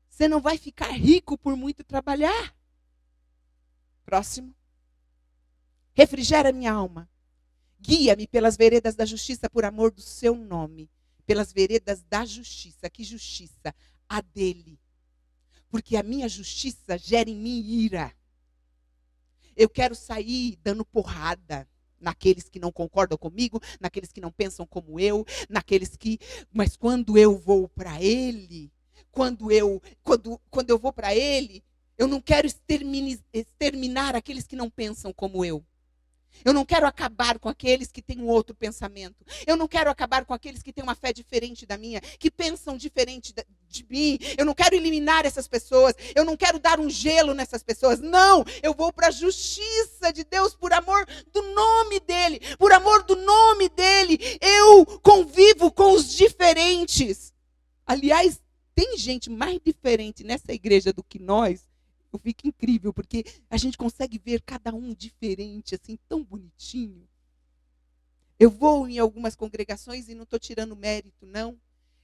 Você não vai ficar rico por muito trabalhar. Próximo. Refrigera minha alma. Guia-me pelas veredas da justiça por amor do seu nome. Pelas veredas da justiça. Que justiça? A dele. Porque a minha justiça gera em mim ira. Eu quero sair dando porrada naqueles que não concordam comigo, naqueles que não pensam como eu, naqueles que... Mas quando eu vou para ele, quando eu vou para ele, eu não quero exterminar aqueles que não pensam como eu. Eu não quero acabar com aqueles que têm um outro pensamento. Eu não quero acabar com aqueles que têm uma fé diferente da minha, que pensam diferente de mim. Eu não quero eliminar essas pessoas. Eu não quero dar um gelo nessas pessoas. Não, eu vou para a justiça de Deus por amor do nome dele. Por amor do nome dele, eu convivo com os diferentes. Aliás, tem gente mais diferente nessa igreja do que nós. Eu fico incrível, porque a gente consegue ver cada um diferente, assim, tão bonitinho. Eu vou em algumas congregações e não estou tirando mérito, não.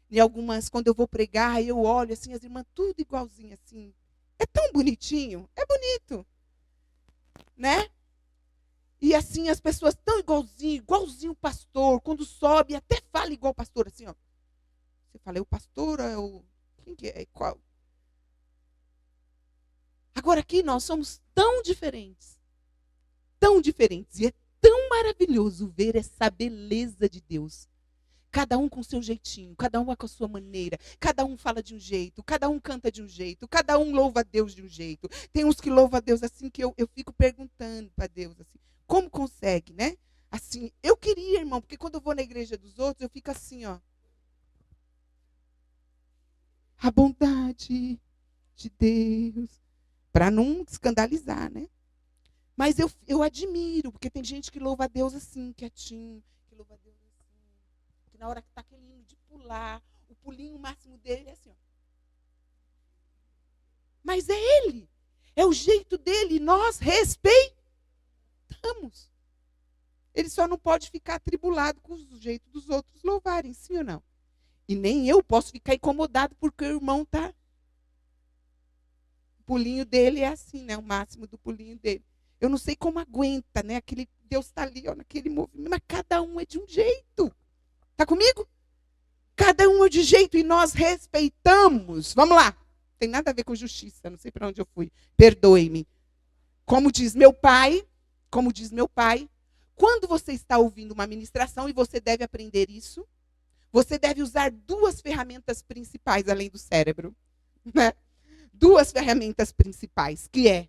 Em algumas, quando eu vou pregar, eu olho assim, as irmãs tudo igualzinho, assim. É tão bonitinho, é bonito. Né? E assim, as pessoas tão igualzinho o pastor. Quando sobe, até fala igual o pastor, assim, ó. Você fala, é o pastor, é o... Quem que é? Qual? Agora aqui nós somos tão diferentes. E é tão maravilhoso ver essa beleza de Deus. Cada um com o seu jeitinho, cada um com a sua maneira, cada um fala de um jeito, cada um canta de um jeito, cada um louva a Deus de um jeito. Tem uns que louvam a Deus assim que eu fico perguntando para Deus assim, como consegue, né? Assim, eu queria, irmão, porque quando eu vou na igreja dos outros, eu fico assim, ó. A bondade de Deus. Para não escandalizar, né? Mas eu admiro, porque tem gente que louva a Deus assim, quietinho, que louva a Deus assim, que na hora que está aquele hino de pular, o pulinho máximo dele é assim, ó. Mas é ele, é o jeito dele, nós respeitamos. Ele só não pode ficar atribulado com o jeito dos outros louvarem, sim ou não? E nem eu posso ficar incomodado porque o irmão está... O pulinho dele é assim, né? O máximo do pulinho dele. Eu não sei como aguenta, né? Aquele Deus está ali, ó, naquele movimento. Mas cada um é de um jeito. Tá comigo? Cada um é de jeito e nós respeitamos. Vamos lá. Tem nada a ver com justiça. Não sei para onde eu fui. Perdoe-me. Como diz meu pai, quando você está ouvindo uma ministração e você deve aprender isso, você deve usar duas ferramentas principais além do cérebro, né? Duas ferramentas principais, que é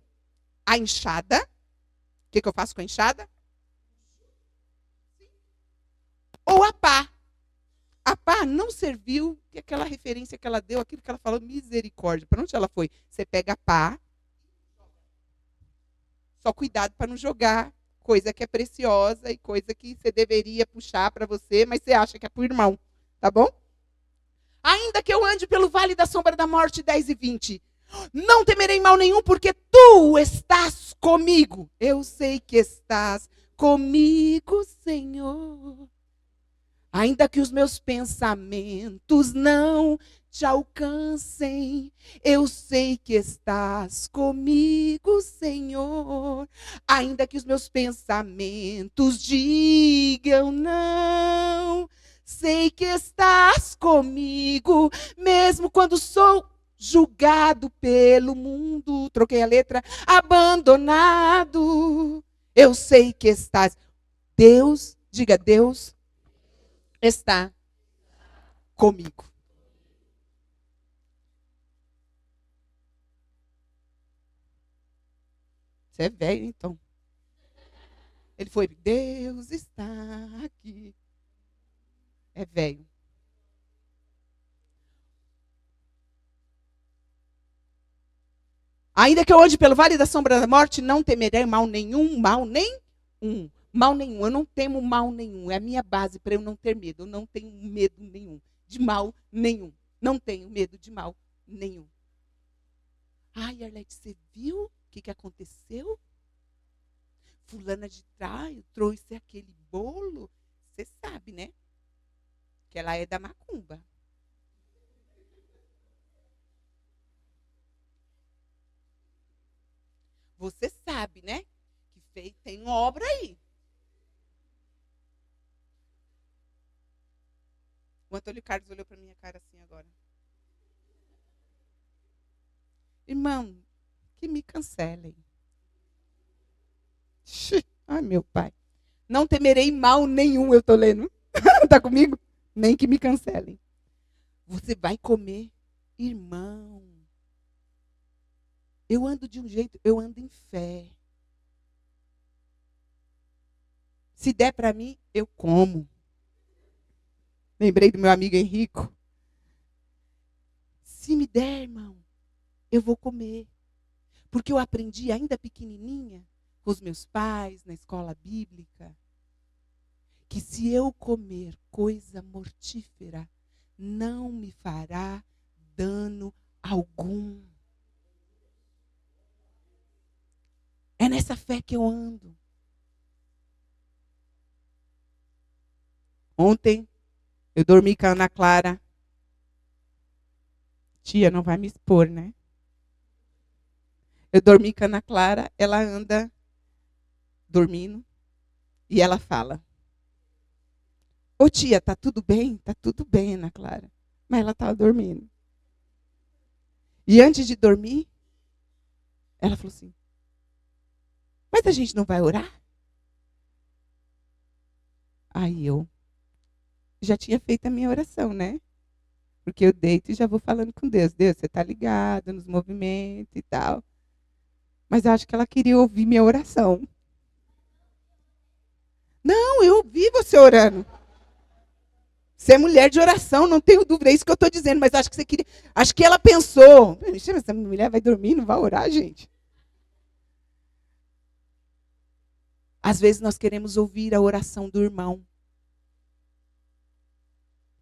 a enxada. O que eu faço com a enxada? Ou a pá. A pá não serviu, que aquela referência que ela deu, aquilo que ela falou, misericórdia. Para onde ela foi? Você pega a pá Só cuidado para não jogar coisa que é preciosa e coisa que você deveria puxar para você, mas você acha que é para o irmão, tá bom? Ainda que eu ande pelo vale da sombra da morte, 10 e 20. Não temerei mal nenhum, porque tu estás comigo. Eu sei que estás comigo, Senhor. Ainda que os meus pensamentos não te alcancem, eu sei que estás comigo, Senhor. Ainda que os meus pensamentos digam não, sei que estás comigo, mesmo quando sou julgado pelo mundo. Troquei a letra. Abandonado, eu sei que estás. Deus, diga, Deus está comigo. Você é velho, então. Ele foi, Deus está aqui. É velho. Ainda que eu ande pelo vale da sombra da morte, não temerei mal nenhum, mal nenhum. Mal nenhum, eu não temo mal nenhum. É a minha base para eu não ter medo. Eu não tenho medo nenhum, de mal nenhum. Não tenho medo de mal nenhum. Ai, Arlete, você viu o que aconteceu? Fulana de trás trouxe aquele bolo. Você sabe, né? Que ela é da macumba. Você sabe, né? Que tem obra aí. O Antônio Carlos olhou para minha cara assim agora. Irmão, que me cancelem. Ai, meu pai. Não temerei mal nenhum, eu tô lendo. Tá comigo? Nem que me cancelem. Você vai comer, irmão. Eu ando de um jeito, eu ando em fé. Se der para mim, eu como. Lembrei do meu amigo Henrico. Se me der, irmão, eu vou comer. Porque eu aprendi ainda pequenininha, com os meus pais, na escola bíblica, que se eu comer coisa mortífera, não me fará dano algum. É nessa fé que eu ando. Ontem, eu dormi com a Ana Clara. Tia, não vai me expor, né? Eu dormi com a Ana Clara, ela anda dormindo e ela fala: ô tia, tá tudo bem? Tá tudo bem, Ana Clara. Mas ela estava dormindo. E antes de dormir, ela falou assim: mas a gente não vai orar? Aí eu já tinha feito a minha oração, né? Porque eu deito e já vou falando com Deus. Deus, você está ligado nos movimentos e tal. Mas eu acho que ela queria ouvir minha oração. Não, eu ouvi você orando. Você é mulher de oração, não tenho dúvida, é isso que eu estou dizendo, mas acho que você queria. Acho que ela pensou. Essa mulher vai dormir, não vai orar, gente. Às vezes nós queremos ouvir a oração do irmão.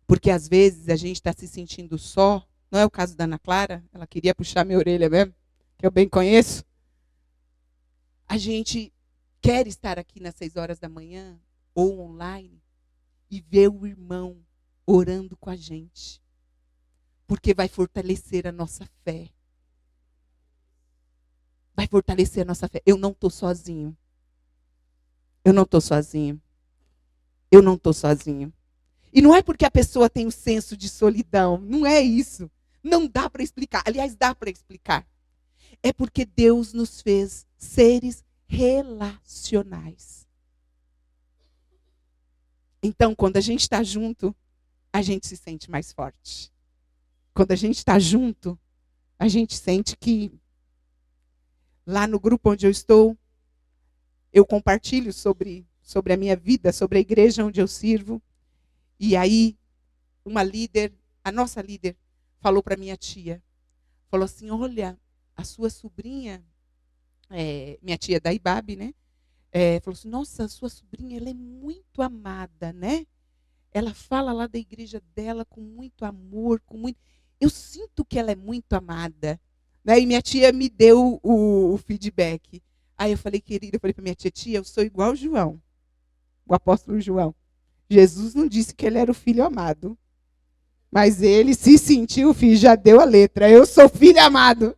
Porque às vezes a gente está se sentindo só. Não é o caso da Ana Clara? Ela queria puxar minha orelha mesmo, que eu bem conheço. A gente quer estar aqui nas 6 horas da manhã ou online e ver o irmão orando com a gente. Porque vai fortalecer a nossa fé. Vai fortalecer a nossa fé. Eu não estou sozinho. Eu não estou sozinho. Eu não estou sozinho. E não é porque a pessoa tem um senso de solidão. Não é isso. Não dá para explicar. Aliás, dá para explicar. É porque Deus nos fez seres relacionais. Então, quando a gente está junto, a gente se sente mais forte. Quando a gente está junto, a gente sente que lá no grupo onde eu estou, eu compartilho sobre a minha vida, sobre a igreja onde eu sirvo. E aí, uma líder, a nossa líder, falou para minha tia, falou assim: olha, a sua sobrinha minha tia da Ibabe, né? Falou assim, nossa, sua sobrinha, ela é muito amada, né? Ela fala lá da igreja dela com muito amor, com muito... Eu sinto que ela é muito amada. Né? E minha tia me deu o feedback. Aí eu falei, querida, eu falei para minha tia, eu sou igual o João, o apóstolo João. Jesus não disse que ele era o filho amado. Mas ele se sentiu filho, já deu a letra. Eu sou filho amado.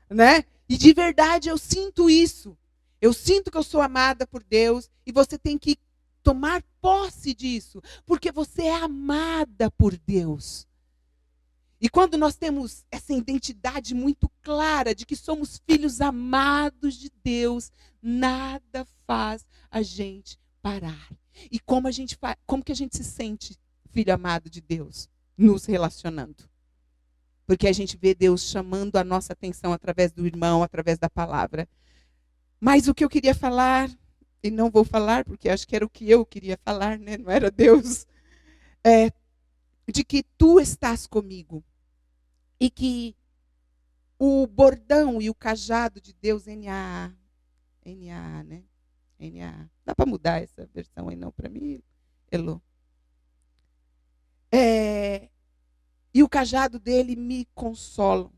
Né? E de verdade eu sinto isso. Eu sinto que eu sou amada por Deus. E você tem que tomar posse disso. Porque você é amada por Deus. E quando nós temos essa identidade muito clara de que somos filhos amados de Deus, nada faz a gente parar. E como que a gente se sente filho amado de Deus? Nos relacionando. Porque a gente vê Deus chamando a nossa atenção através do irmão, através da palavra. Mas o que eu queria falar, e não vou falar, porque acho que era o que eu queria falar, né? Não era Deus, de que tu estás comigo. E que o bordão e o cajado de Deus, NAA, né? NAA. Dá para mudar essa versão aí não para mim, Elô? E o cajado dele me consolam.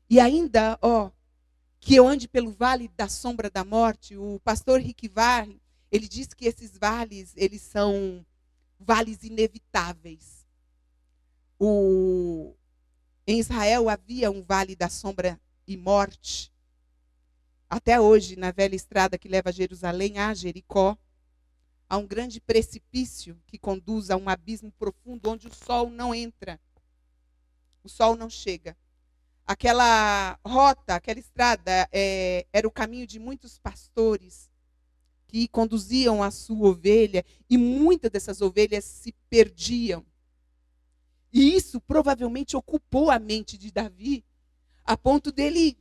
E ainda, que eu ande pelo vale da sombra da morte, o pastor Rick Warren, ele diz que esses vales, eles são vales inevitáveis. Em Israel havia um vale da sombra e morte. Até hoje, na velha estrada que leva a Jerusalém, a Jericó, há um grande precipício que conduz a um abismo profundo onde o sol não entra. O sol não chega. Aquela rota, aquela estrada, era o caminho de muitos pastores que conduziam a sua ovelha e muitas dessas ovelhas se perdiam. E isso provavelmente ocupou a mente de Davi, a ponto dele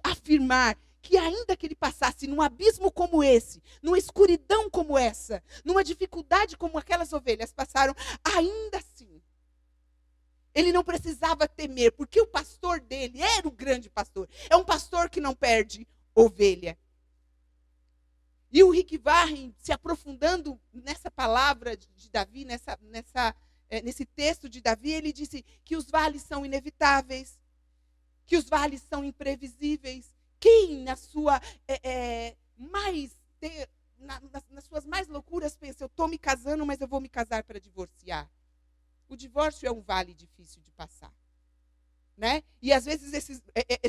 afirmar que ainda que ele passasse num abismo como esse, numa escuridão como essa, numa dificuldade como aquelas ovelhas passaram, ainda assim, ele não precisava temer, porque o pastor dele era o grande pastor. É um pastor que não perde ovelha. E o Rick Warren, se aprofundando nessa palavra de Davi, nesse texto de Davi, ele disse que os vales são inevitáveis, que os vales são imprevisíveis. Quem nas suas mais loucuras pensa, eu estou me casando, mas eu vou me casar para divorciar? O divórcio é um vale difícil de passar. Né? E às vezes esses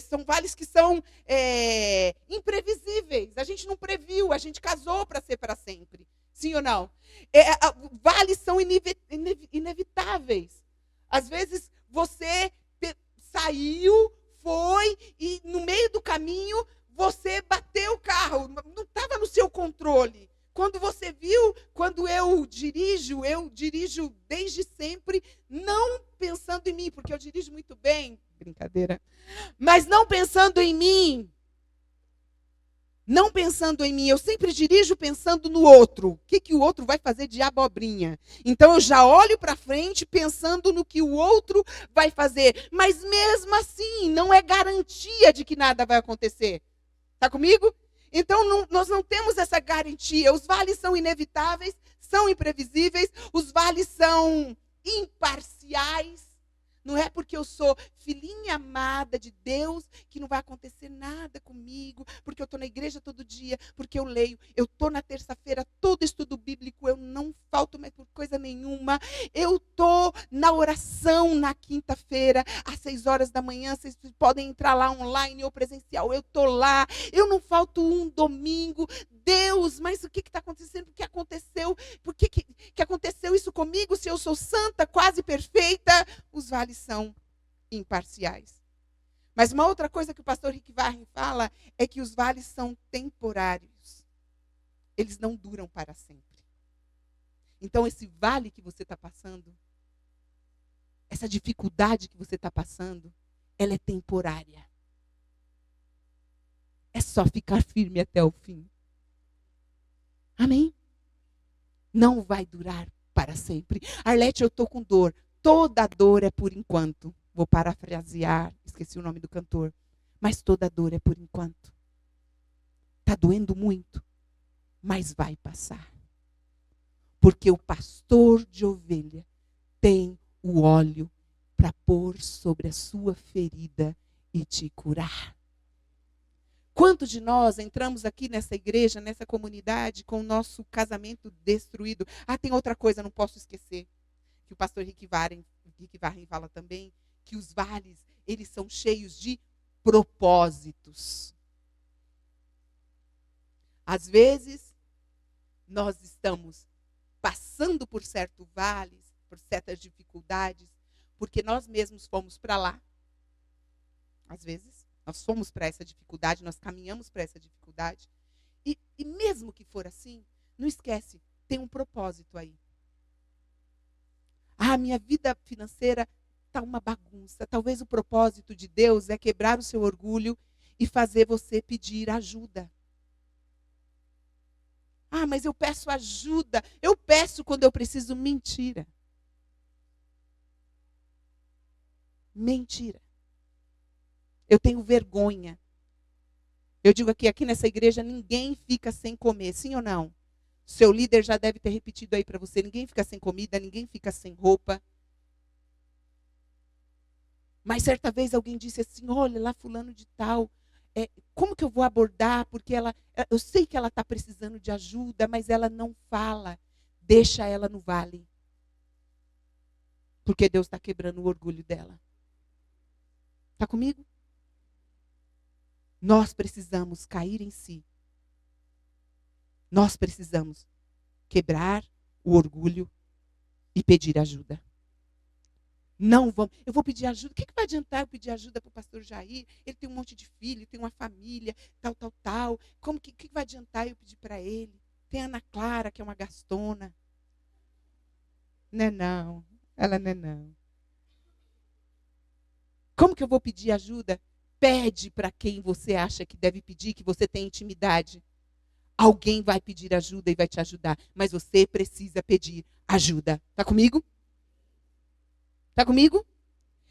são vales que são imprevisíveis. A gente não previu, a gente casou para ser para sempre. Sim ou não? Vales são inevitáveis. Às vezes você saiu, foi, e no meio do caminho você bateu o carro. Não estava no seu controle. Quando você viu, quando eu dirijo desde sempre, não pensando em mim, porque eu dirijo muito bem, brincadeira, mas não pensando em mim. Não pensando em mim, eu sempre dirijo pensando no outro. O que o outro vai fazer de abobrinha? Então eu já olho para frente pensando no que o outro vai fazer. Mas mesmo assim, não é garantia de que nada vai acontecer. Está comigo? Então nós não temos essa garantia. Os vales são inevitáveis, são imprevisíveis, os vales são imparciais. Não é porque eu sou filhinha amada de Deus que não vai acontecer nada comigo, porque eu estou na igreja todo dia, porque eu leio, eu estou na terça-feira, todo estudo bíblico, eu não falto mais por coisa nenhuma, eu estou na oração na quinta-feira, às 6 horas da manhã, vocês podem entrar lá online ou presencial, eu estou lá, eu não falto um domingo. Deus, mas o que está acontecendo? O que aconteceu? Por que aconteceu isso comigo? Se eu sou santa, quase perfeita, os vales são imparciais. Mas uma outra coisa que o pastor Rick Warren fala é que os vales são temporários. Eles não duram para sempre. Então, esse vale que você está passando, essa dificuldade que você está passando, ela é temporária. É só ficar firme até o fim. Amém? Não vai durar para sempre. Arlete, eu estou com dor. Toda dor é por enquanto. Vou parafrasear, esqueci o nome do cantor. Mas toda dor é por enquanto. Está doendo muito, mas vai passar. Porque o pastor de ovelha tem o óleo para pôr sobre a sua ferida e te curar. Quantos de nós entramos aqui nessa igreja, nessa comunidade, com o nosso casamento destruído? Tem outra coisa, não posso esquecer, que o pastor Rick Warren fala também, que os vales, eles são cheios de propósitos. Às vezes, nós estamos passando por certos vales, por certas dificuldades, porque nós mesmos fomos para lá. Às vezes, nós fomos para essa dificuldade, nós caminhamos para essa dificuldade. E mesmo que for assim, não esquece, tem um propósito aí. Minha vida financeira está uma bagunça. Talvez o propósito de Deus é quebrar o seu orgulho e fazer você pedir ajuda. Mas eu peço ajuda. Eu peço quando eu preciso. Mentira. Mentira. Eu tenho vergonha. Eu digo aqui nessa igreja, ninguém fica sem comer, sim ou não? Seu líder já deve ter repetido aí para você, ninguém fica sem comida, ninguém fica sem roupa. Mas certa vez alguém disse assim, olha lá fulano de tal, como que eu vou abordar? Porque eu sei que ela está precisando de ajuda, mas ela não fala. Deixa ela no vale. Porque Deus está quebrando o orgulho dela. Está comigo? Nós precisamos cair em si. Nós precisamos quebrar o orgulho e pedir ajuda. Não vamos. Eu vou pedir ajuda. O que vai adiantar eu pedir ajuda para o pastor Jair? Ele tem um monte de filho, tem uma família, tal. O que vai adiantar eu pedir para ele? Tem a Ana Clara, que é uma gastona. Não. Ela não. Como que eu vou pedir ajuda? Pede para quem você acha que deve pedir, que você tem intimidade. Alguém vai pedir ajuda e vai te ajudar. Mas você precisa pedir ajuda. Está comigo? Está comigo?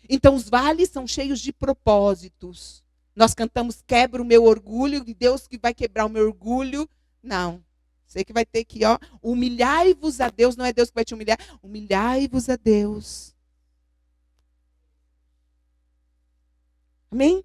Então, os vales são cheios de propósitos. Nós cantamos, quebra o meu orgulho, e Deus que vai quebrar o meu orgulho. Não. Você que vai ter que, humilhai-vos a Deus. Não é Deus que vai te humilhar. Humilhai-vos a Deus. Amém?